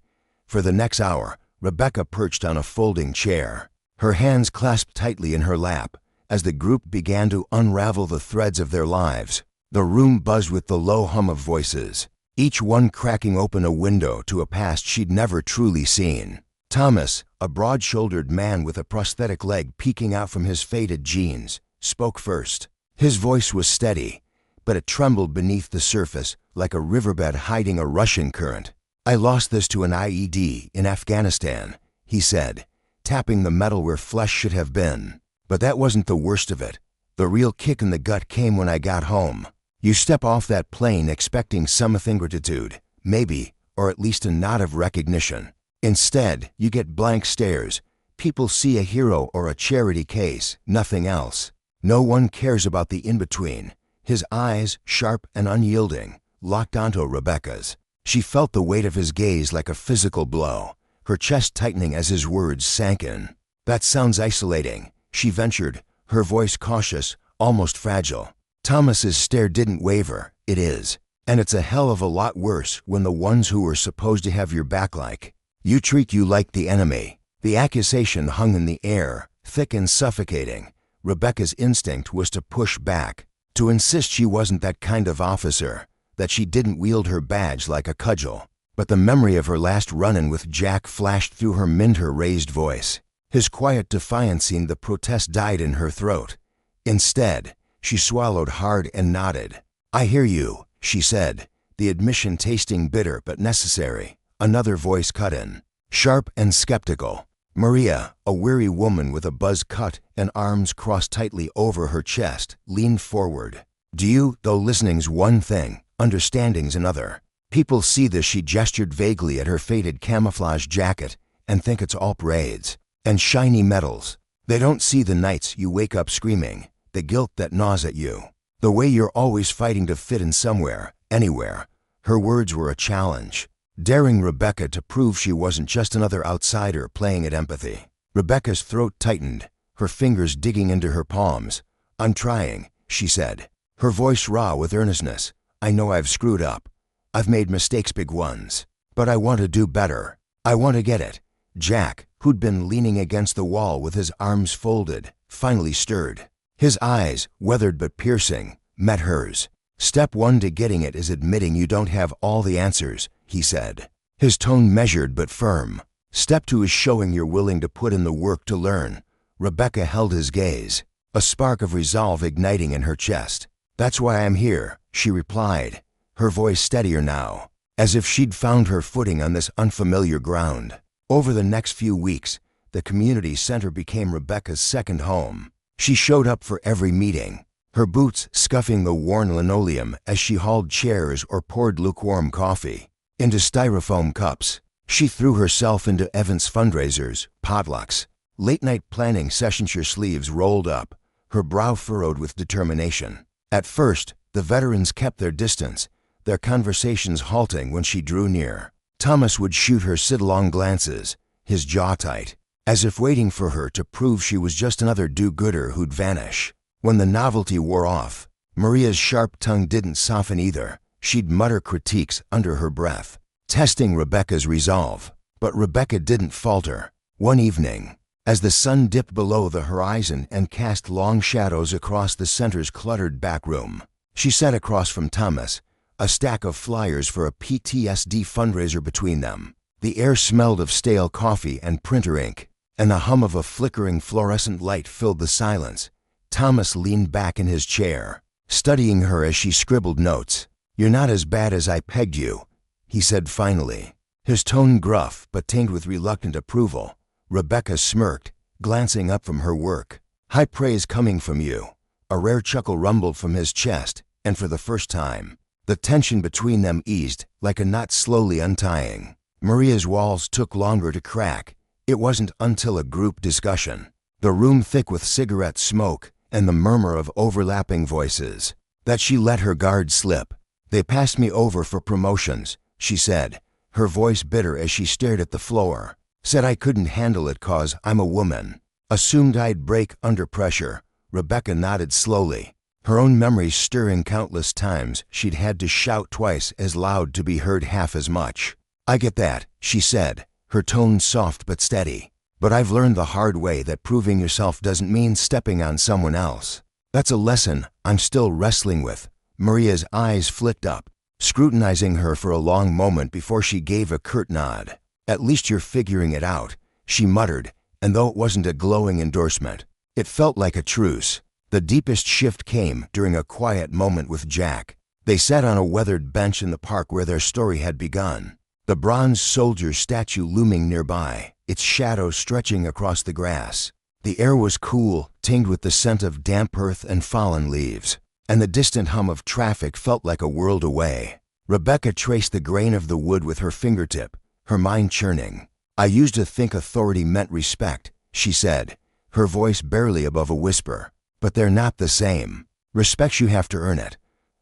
For the next hour, Rebecca perched on a folding chair, her hands clasped tightly in her lap, as the group began to unravel the threads of their lives. The room buzzed with the low hum of voices, each one cracking open a window to a past she'd never truly seen. Thomas, a broad-shouldered man with a prosthetic leg peeking out from his faded jeans, spoke first. His voice was steady, but it trembled beneath the surface like a riverbed hiding a rushing current. I lost this to an IED in Afghanistan, he said, tapping the metal where flesh should have been. But that wasn't the worst of it. The real kick in the gut came when I got home. You step off that plane expecting something gratitude, maybe, or at least a nod of recognition. Instead, you get blank stares, People see a hero or a charity case, nothing else. No one cares about the in-between. His eyes, sharp and unyielding, locked onto Rebecca's. She felt the weight of his gaze like a physical blow, her chest tightening as his words sank in. "That sounds isolating," she ventured, her voice cautious, almost fragile. Thomas's stare didn't waver. "It is. And it's a hell of a lot worse when the ones who were supposed to have your back you treat you like the enemy." The accusation hung in the air, thick and suffocating. Rebecca's instinct was to push back, to insist she wasn't that kind of officer, that she didn't wield her badge like a cudgel. But the memory of her last run-in with Jack flashed through her raised voice. His quiet defiance seemed the protest died in her throat. Instead, she swallowed hard and nodded. "I hear you," she said, the admission tasting bitter but necessary. Another voice cut in, sharp and skeptical. Maria, a weary woman with a buzz cut and arms crossed tightly over her chest, leaned forward. "Do you, though listening's one thing, understanding's another. People see this," she gestured vaguely at her faded camouflage jacket, "and think it's all parades and shiny medals. They don't see the nights you wake up screaming, the guilt that gnaws at you, the way you're always fighting to fit in somewhere, anywhere." Her words were a challenge, daring Rebecca to prove she wasn't just another outsider playing at empathy. Rebecca's throat tightened, her fingers digging into her palms. "I'm trying," she said, her voice raw with earnestness. "I know I've screwed up. I've made mistakes, big ones. But I want to do better. I want to get it." Jack, who'd been leaning against the wall with his arms folded, finally stirred. His eyes, weathered but piercing, met hers. "Step one to getting it is admitting you don't have all the answers," he said, his tone measured but firm. "Step two is showing you're willing to put in the work to learn." Rebecca held his gaze, a spark of resolve igniting in her chest. "That's why I'm here," she replied, her voice steadier now, as if she'd found her footing on this unfamiliar ground. Over the next few weeks, the community center became Rebecca's second home. She showed up for every meeting, her boots scuffing the worn linoleum as she hauled chairs or poured lukewarm coffee into styrofoam cups. She threw herself into events, fundraisers, potlucks, late-night planning sessions, her sleeves rolled up, her brow furrowed with determination. At first, the veterans kept their distance, their conversations halting when she drew near. Thomas would shoot her sidelong glances, his jaw tight, as if waiting for her to prove she was just another do-gooder who'd vanish. When the novelty wore off, Maria's sharp tongue didn't soften either. She'd mutter critiques under her breath, testing Rebecca's resolve. But Rebecca didn't falter. One evening, as the sun dipped below the horizon and cast long shadows across the center's cluttered back room, she sat across from Thomas, a stack of flyers for a PTSD fundraiser between them. The air smelled of stale coffee and printer ink, and the hum of a flickering fluorescent light filled the silence. Thomas leaned back in his chair, studying her as she scribbled notes. "You're not as bad as I pegged you," he said finally, his tone gruff but tinged with reluctant approval. Rebecca smirked, glancing up from her work. "High praise coming from you." A rare chuckle rumbled from his chest, and for the first time, the tension between them eased, like a knot slowly untying. Maria's walls took longer to crack. It wasn't until a group discussion, the room thick with cigarette smoke and the murmur of overlapping voices, that she let her guard slip. "They passed me over for promotions," she said, her voice bitter as she stared at the floor. "Said I couldn't handle it 'cause I'm a woman. Assumed I'd break under pressure." Rebecca nodded slowly, her own memories stirring countless times she'd had to shout twice as loud to be heard half as much. "I get that," she said, her tone soft but steady. "But I've learned the hard way that proving yourself doesn't mean stepping on someone else. That's a lesson I'm still wrestling with." Maria's eyes flicked up, scrutinizing her for a long moment before she gave a curt nod. "At least you're figuring it out," she muttered, and though it wasn't a glowing endorsement, it felt like a truce. The deepest shift came during a quiet moment with Jack. They sat on a weathered bench in the park where their story had begun, the bronze soldier statue looming nearby, its shadow stretching across the grass. The air was cool, tinged with the scent of damp earth and fallen leaves, and the distant hum of traffic felt like a world away. Rebecca traced the grain of the wood with her fingertip, her mind churning. "I used to think authority meant respect," she said, her voice barely above a whisper. "But they're not the same. Respect, you have to earn it.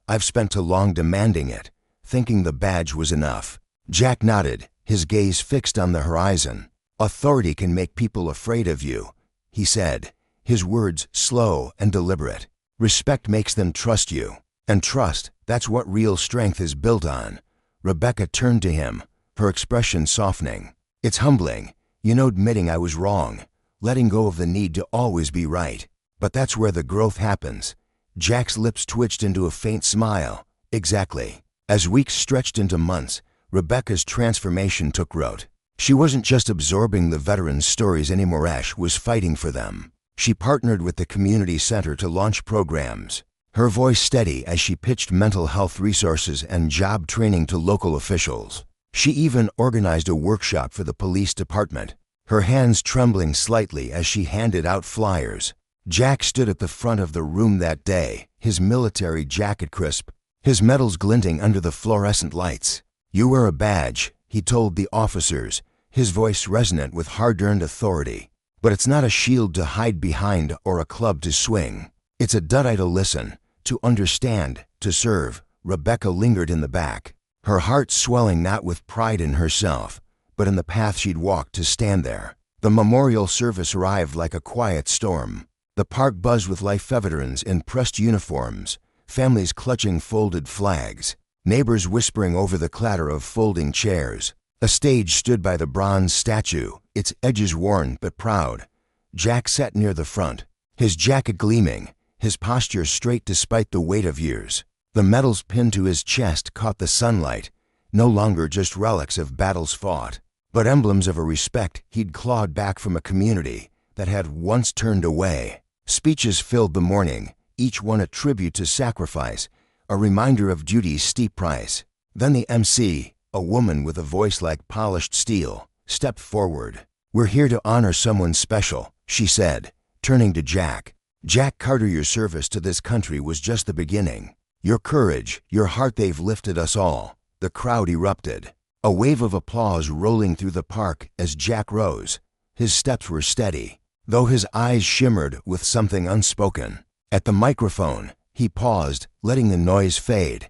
I've spent too long demanding it, thinking the badge was enough." Jack nodded, his gaze fixed on the horizon. "Authority can make people afraid of you," he said, his words slow and deliberate. "Respect makes them trust you. And trust, that's what real strength is built on." Rebecca turned to him, her expression softening. "It's humbling, admitting I was wrong, letting go of the need to always be right. But that's where the growth happens." Jack's lips twitched into a faint smile. "Exactly." As weeks stretched into months, Rebecca's transformation took root. She wasn't just absorbing the veterans' stories anymore, Ash was fighting for them. She partnered with the community center to launch programs, her voice steady as she pitched mental health resources and job training to local officials. She even organized a workshop for the police department, her hands trembling slightly as she handed out flyers. Jack stood at the front of the room that day, his military jacket crisp, his medals glinting under the fluorescent lights. "You wear a badge," he told the officers, his voice resonant with hard-earned authority. "But it's not a shield to hide behind or a club to swing. It's a duty to listen, to understand, to serve." Rebecca lingered in the back, her heart swelling not with pride in herself, but in the path she'd walked to stand there. The memorial service arrived like a quiet storm. The park buzzed with life veterans in pressed uniforms, families clutching folded flags, neighbors whispering over the clatter of folding chairs. A stage stood by the bronze statue, its edges worn but proud. Jack sat near the front, his jacket gleaming, his posture straight despite the weight of years. The medals pinned to his chest caught the sunlight, no longer just relics of battles fought, but emblems of a respect he'd clawed back from a community that had once turned away. Speeches filled the morning, each one a tribute to sacrifice, a reminder of duty's steep price. Then the MC, a woman with a voice like polished steel, stepped forward. "We're here to honor someone special," she said, turning to Jack. "Jack Carter, your service to this country was just the beginning. Your courage, your heart, they've lifted us all." The crowd erupted, a wave of applause rolling through the park as Jack rose. His steps were steady, though his eyes shimmered with something unspoken. At the microphone, he paused, letting the noise fade.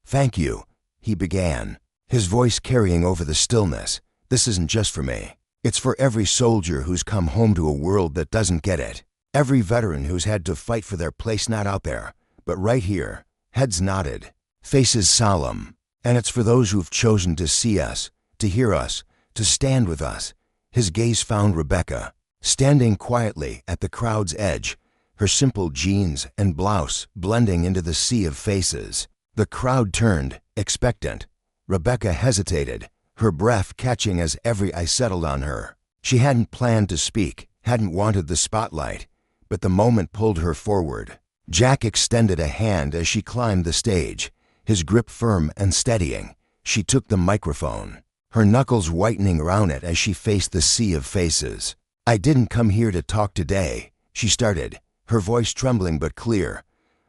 "Thank you," he began, his voice carrying over the stillness. "This isn't just for me. It's for every soldier who's come home to a world that doesn't get it. Every veteran who's had to fight for their place not out there, but right here." Heads nodded, faces solemn. "And it's for those who've chosen to see us, to hear us, to stand with us." His gaze found Rebecca, standing quietly at the crowd's edge, her simple jeans and blouse blending into the sea of faces. The crowd turned, expectant. Rebecca hesitated, her breath catching as every eye settled on her. She hadn't planned to speak, hadn't wanted the spotlight, but the moment pulled her forward. Jack extended a hand as she climbed the stage, his grip firm and steadying. She took the microphone, her knuckles whitening around it as she faced the sea of faces. "I didn't come here to talk today," she started, her voice trembling but clear.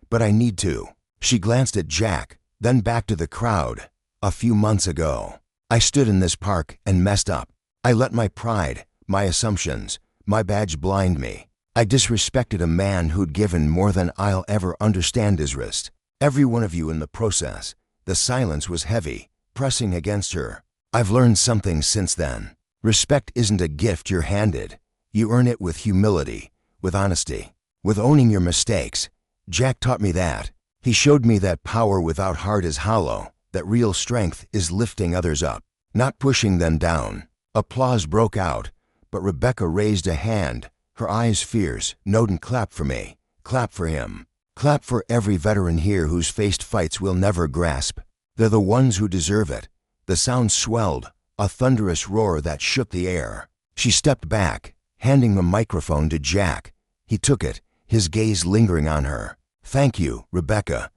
"But I need to." She glanced at Jack, then back to the crowd. "A few months ago, I stood in this park and messed up. I let my pride, my assumptions, my badge blind me. I disrespected a man who'd given more than I'll ever understand his wrist. Every one of you in the process." The silence was heavy, pressing against her. "I've learned something since then. Respect isn't a gift you're handed. You earn it with humility, with honesty, with owning your mistakes." Jack taught me that. He showed me that power without heart is hollow, that real strength is lifting others up, not pushing them down. Applause broke out, but Rebecca raised a hand, her eyes fierce. "Noden, clap for me. Clap for him. Clap for every veteran here who's faced fights we'll never grasp. They're the ones who deserve it." The sound swelled, a thunderous roar that shook the air. She stepped back, handing the microphone to Jack. He took it, his gaze lingering on her. "Thank you, Rebecca,"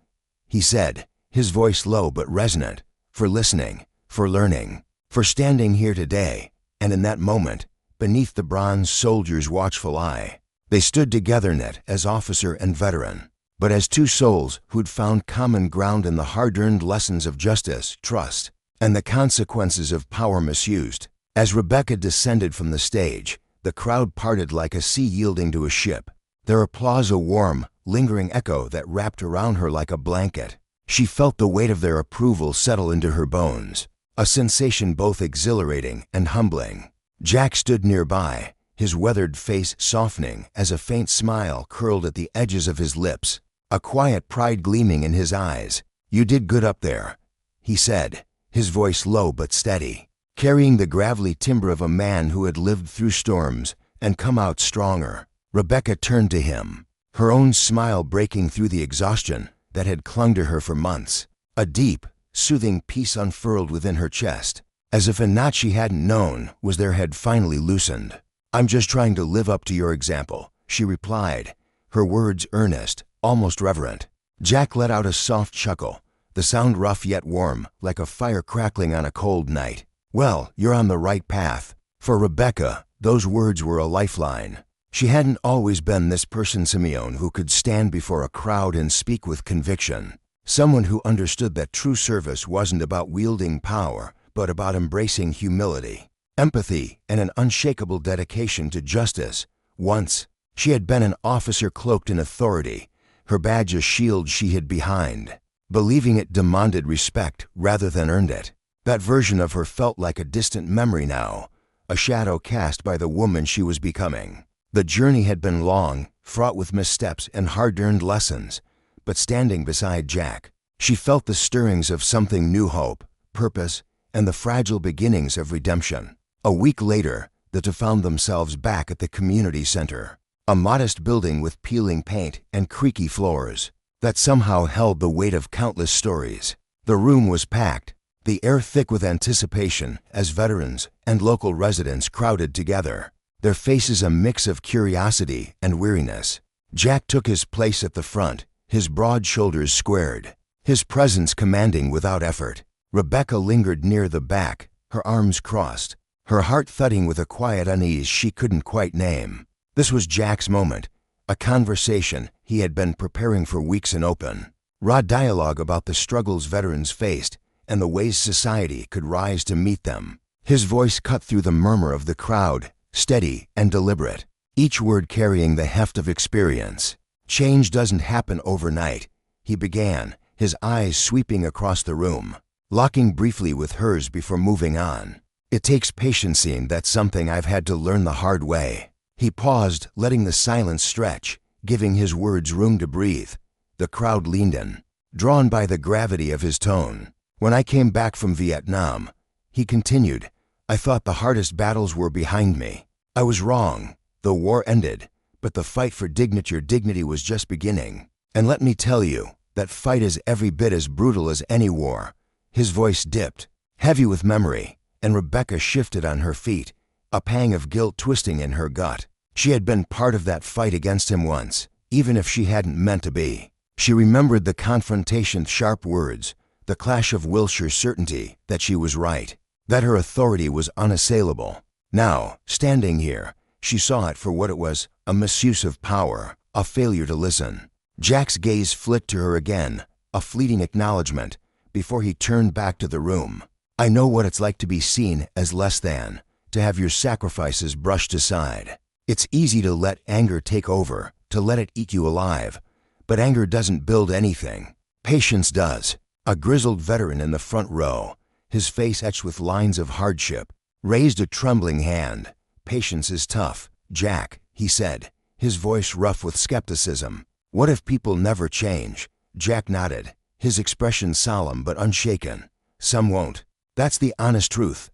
he said, his voice low but resonant, "for listening, for learning, for standing here today." And in that moment, beneath the bronze soldier's watchful eye, they stood together not as officer and veteran, but as two souls who'd found common ground in the hard-earned lessons of justice, trust, and the consequences of power misused. As Rebecca descended from the stage, The crowd parted like a sea yielding to a ship, their applause a warm, lingering echo that wrapped around her like a blanket. She felt the weight of their approval settle into her bones, a sensation both exhilarating and humbling. Jack stood nearby, his weathered face softening as a faint smile curled at the edges of his lips, a quiet pride gleaming in his eyes. "You did good up there," he said, his voice low but steady, carrying the gravelly timbre of a man who had lived through storms and come out stronger. Rebecca turned to him, her own smile breaking through the exhaustion that had clung to her for months. A deep, soothing peace unfurled within her chest, as if a knot she hadn't known was there had finally loosened. "I'm just trying to live up to your example," she replied, her words earnest, almost reverent. Jack let out a soft chuckle, the sound rough yet warm, like a fire crackling on a cold night. "Well, you're on the right path." For Rebecca, those words were a lifeline. She hadn't always been this person, Simeon, who could stand before a crowd and speak with conviction. Someone who understood that true service wasn't about wielding power, but about embracing humility, empathy, and an unshakable dedication to justice. Once, she had been an officer cloaked in authority, her badge a shield she hid behind, believing it demanded respect rather than earned it. That version of her felt like a distant memory now, a shadow cast by the woman she was becoming. The journey had been long, fraught with missteps and hard-earned lessons, but standing beside Jack, she felt the stirrings of something new: hope, purpose, and the fragile beginnings of redemption. A week later, the two found themselves back at the community center, a modest building with peeling paint and creaky floors that somehow held the weight of countless stories. The room was packed, the air thick with anticipation as veterans and local residents crowded together, their faces a mix of curiosity and weariness. Jack took his place at the front, his broad shoulders squared, his presence commanding without effort. Rebecca lingered near the back, her arms crossed, her heart thudding with a quiet unease she couldn't quite name. This was Jack's moment, a conversation he had been preparing for weeks in open, raw dialogue about the struggles veterans faced and the ways society could rise to meet them. His voice cut through the murmur of the crowd, steady and deliberate, each word carrying the heft of experience. "Change doesn't happen overnight," he began, his eyes sweeping across the room, locking briefly with hers before moving on. "It takes patience, and that's something I've had to learn the hard way." He paused, letting the silence stretch, giving his words room to breathe. The crowd leaned in, drawn by the gravity of his tone. "When I came back from Vietnam," he continued, "I thought the hardest battles were behind me. I was wrong. The war ended, but the fight for dignity was just beginning. And let me tell you, that fight is every bit as brutal as any war." His voice dipped, heavy with memory, and Rebecca shifted on her feet, a pang of guilt twisting in her gut. She had been part of that fight against him once, even if she hadn't meant to be. She remembered the confrontation's sharp words, the clash of Wilshire's certainty that she was right, that her authority was unassailable. Now, standing here, she saw it for what it was: a misuse of power, a failure to listen. Jack's gaze flicked to her again, a fleeting acknowledgement, before he turned back to the room. "I know what it's like to be seen as less than, to have your sacrifices brushed aside. It's easy to let anger take over, to let it eat you alive, but anger doesn't build anything. Patience does." A grizzled veteran in the front row, his face etched with lines of hardship, raised a trembling hand. "Patience is tough, Jack," he said, his voice rough with skepticism. "What if people never change?" Jack nodded, his expression solemn but unshaken. "Some won't. That's the honest truth.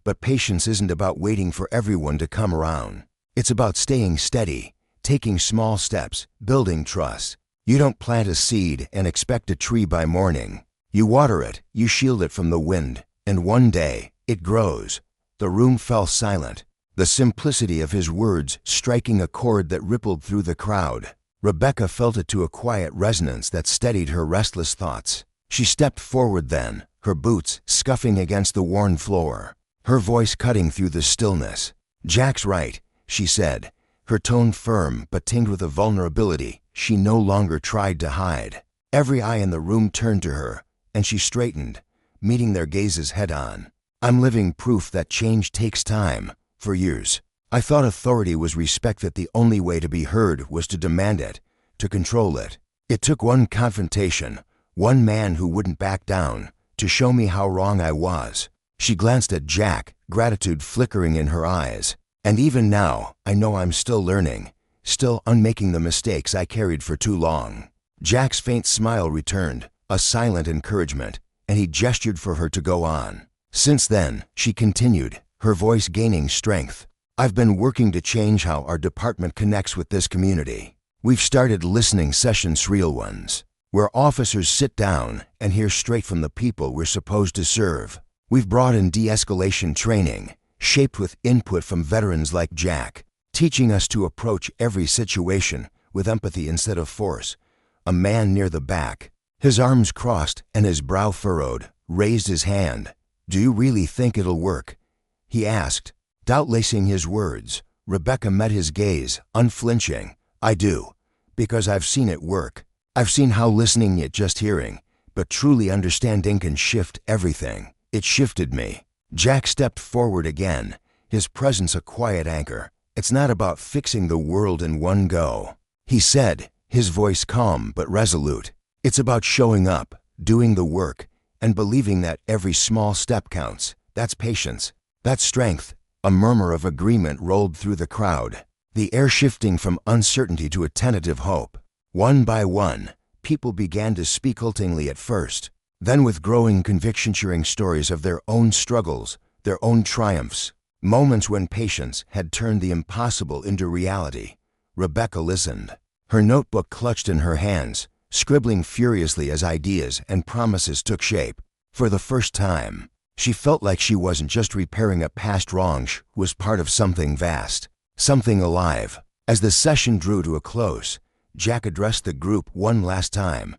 But patience isn't about waiting for everyone to come around. It's about staying steady, taking small steps, building trust. You don't plant a seed and expect a tree by morning. You water it, you shield it from the wind, and one day, it grows." The room fell silent, the simplicity of his words striking a chord that rippled through the crowd. Rebecca felt it to a quiet resonance that steadied her restless thoughts. She stepped forward then, her boots scuffing against the worn floor, her voice cutting through the stillness. "Jack's right," she said, her tone firm but tinged with a vulnerability she no longer tried to hide. Every eye in the room turned to her, and she straightened, meeting their gazes head-on. "I'm living proof that change takes time, for years. I thought authority was respect, that the only way to be heard was to demand it, to control it. It took one confrontation, one man who wouldn't back down, to show me how wrong I was. She glanced at Jack, gratitude flickering in her eyes. And even now, I know I'm still learning, still unmaking the mistakes I carried for too long. Jack's faint smile returned, a silent encouragement, and he gestured for her to go on. Since then, she continued, her voice gaining strength, I've been working to change how our department connects with this community. We've started listening sessions, real ones, where officers sit down and hear straight from the people we're supposed to serve. We've brought in de-escalation training, shaped with input from veterans like Jack, teaching us to approach every situation with empathy instead of force. A man near the back, his arms crossed and his brow furrowed, raised his hand. Do you really think it'll work? He asked, doubt-lacing his words. Rebecca met his gaze, unflinching. I do, because I've seen it work. I've seen how listening, yet just hearing, but truly understanding can shift everything. It shifted me. Jack stepped forward again, his presence a quiet anchor. It's not about fixing the world in one go, he said, his voice calm but resolute. It's about showing up, doing the work, and believing that every small step counts. That's patience. That's strength. A murmur of agreement rolled through the crowd, the air shifting from uncertainty to a tentative hope. One by one, people began to speak haltingly at first, then with growing conviction, sharing stories of their own struggles, their own triumphs, moments when patience had turned the impossible into reality. Rebecca listened, her notebook clutched in her hands, scribbling furiously as ideas and promises took shape. For the first time, she felt like she wasn't just repairing a past wrong, she was part of something vast, something alive. As the session drew to a close, Jack addressed the group one last time.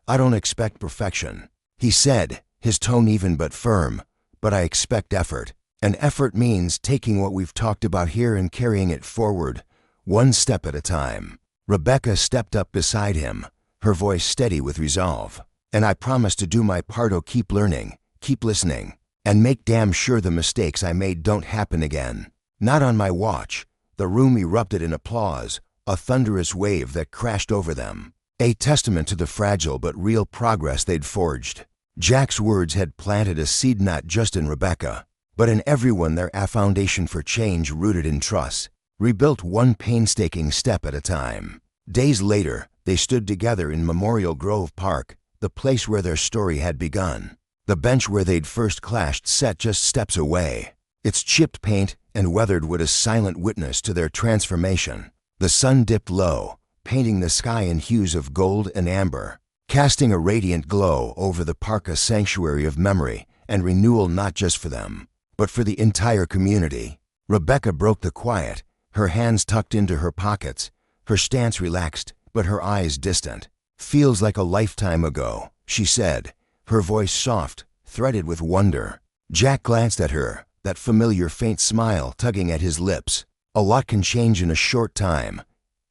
I don't expect perfection, he said, his tone even but firm, but I expect effort. And effort means taking what we've talked about here and carrying it forward, one step at a time. Rebecca stepped up beside him, her voice steady with resolve. And I promise to do my part. Oh, keep learning, keep listening, and make damn sure the mistakes I made don't happen again. Not on my watch. The room erupted in applause, a thunderous wave that crashed over them, a testament to the fragile but real progress they'd forged. Jack's words had planted a seed not just in Rebecca, but in everyone there, a foundation for change rooted in trust, rebuilt one painstaking step at a time. Days later, they stood together in Memorial Grove Park, the place where their story had begun. The bench where they'd first clashed sat just steps away, its chipped paint and weathered wood a silent witness to their transformation. The sun dipped low, painting the sky in hues of gold and amber, casting a radiant glow over the park, a sanctuary of memory and renewal not just for them, but for the entire community. Rebecca broke the quiet, her hands tucked into her pockets, her stance relaxed, but her eyes distant. Feels like a lifetime ago, she said, her voice soft, threaded with wonder. Jack glanced at her, that familiar faint smile tugging at his lips. A lot can change in a short time,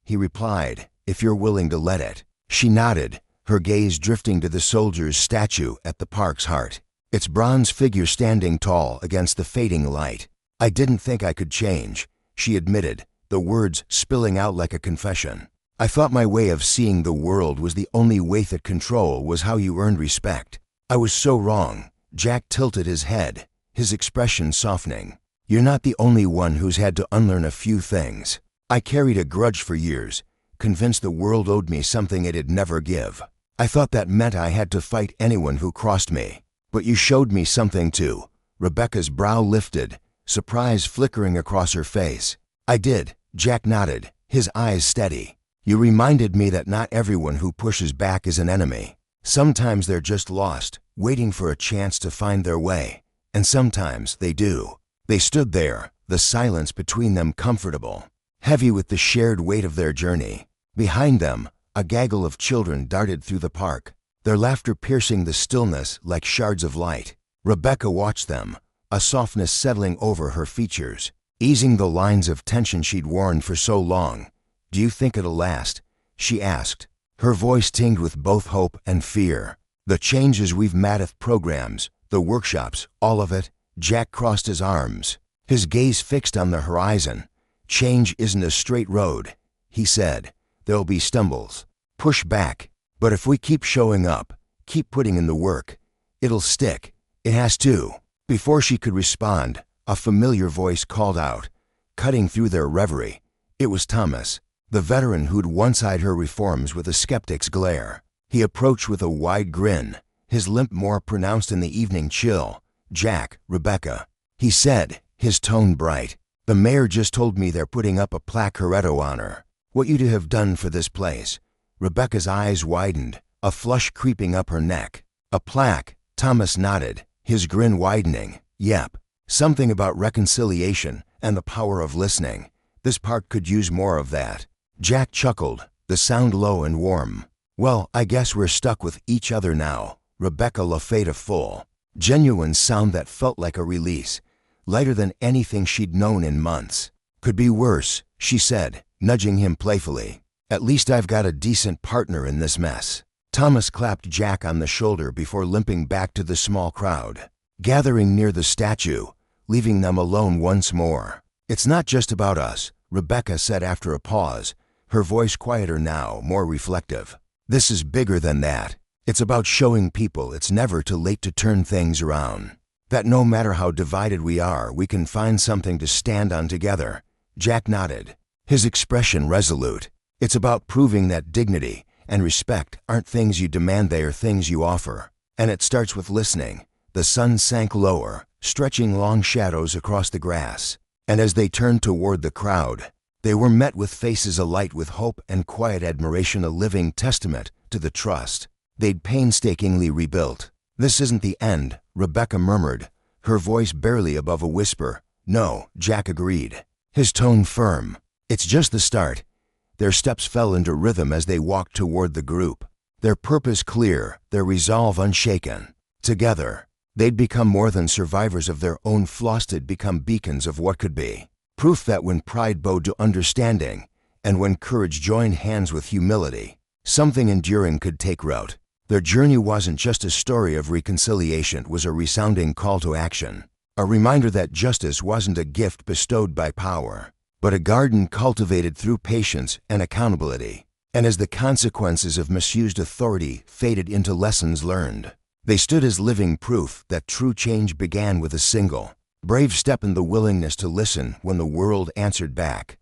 he replied, if you're willing to let it. She nodded, her gaze drifting to the soldier's statue at the park's heart, its bronze figure standing tall against the fading light. I didn't think I could change, she admitted, the words spilling out like a confession. I thought my way of seeing the world was the only way, that control was how you earned respect. I was so wrong. Jack tilted his head, his expression softening. You're not the only one who's had to unlearn a few things. I carried a grudge for years, convinced the world owed me something it'd never give. I thought that meant I had to fight anyone who crossed me. But you showed me something too. Rebecca's brow lifted, surprise flickering across her face. I did, Jack nodded, his eyes steady. You reminded me that not everyone who pushes back is an enemy. Sometimes they're just lost, waiting for a chance to find their way. And sometimes they do. They stood there, the silence between them comfortable, heavy with the shared weight of their journey. Behind them, a gaggle of children darted through the park, their laughter piercing the stillness like shards of light. Rebecca watched them, a softness settling over her features, easing the lines of tension she'd worn for so long. Do you think it'll last? She asked, her voice tinged with both hope and fear. The changes we've made at programs, the workshops, all of it. Jack crossed his arms, his gaze fixed on the horizon, Change isn't a straight road, he said. There'll be stumbles. Push back. But if we keep showing up, keep putting in the work, it'll stick. It has to. Before she could respond, a familiar voice called out, cutting through their reverie. It was Thomas, the veteran who'd once eyed her reforms with a skeptic's glare. He approached with a wide grin, his limp more pronounced in the evening chill. "Jack, Rebecca," he said, his tone bright. "The mayor just told me they're putting up a placcaretto on her. What you'd have done for this place." Rebecca's eyes widened, a flush creeping up her neck. "A plaque," Thomas nodded, his grin widening. "Yep. Something about reconciliation and the power of listening. This park could use more of that." Jack chuckled, the sound low and warm. "Well, I guess we're stuck with each other now." Rebecca Lafayette full. Genuine sound that felt like a release, lighter than anything she'd known in months. "Could be worse," she said, nudging him playfully. "At least I've got a decent partner in this mess." Thomas clapped Jack on the shoulder before limping back to the small crowd, gathering near the statue, leaving them alone once more. "It's not just about us," Rebecca said after a pause, her voice quieter now, more reflective. "This is bigger than that. It's about showing people it's never too late to turn things around. That no matter how divided we are, we can find something to stand on together." Jack nodded, his expression resolute. "It's about proving that dignity and respect aren't things you demand, they are things you offer. And it starts with listening." The sun sank lower, stretching long shadows across the grass. And as they turned toward the crowd, they were met with faces alight with hope and quiet admiration, a living testament to the trust they'd painstakingly rebuilt. "This isn't the end," Rebecca murmured, her voice barely above a whisper. "No," Jack agreed, his tone firm. "It's just the start." Their steps fell into rhythm as they walked toward the group, their purpose clear, their resolve unshaken. Together, they'd become more than survivors of their own flaws, they'd become beacons of what could be. Proof that when pride bowed to understanding, and when courage joined hands with humility, something enduring could take root. Their journey wasn't just a story of reconciliation, it was a resounding call to action. A reminder that justice wasn't a gift bestowed by power, but a garden cultivated through patience and accountability. And as the consequences of misused authority faded into lessons learned, they stood as living proof that true change began with a single, brave step in the willingness to listen when the world answered back.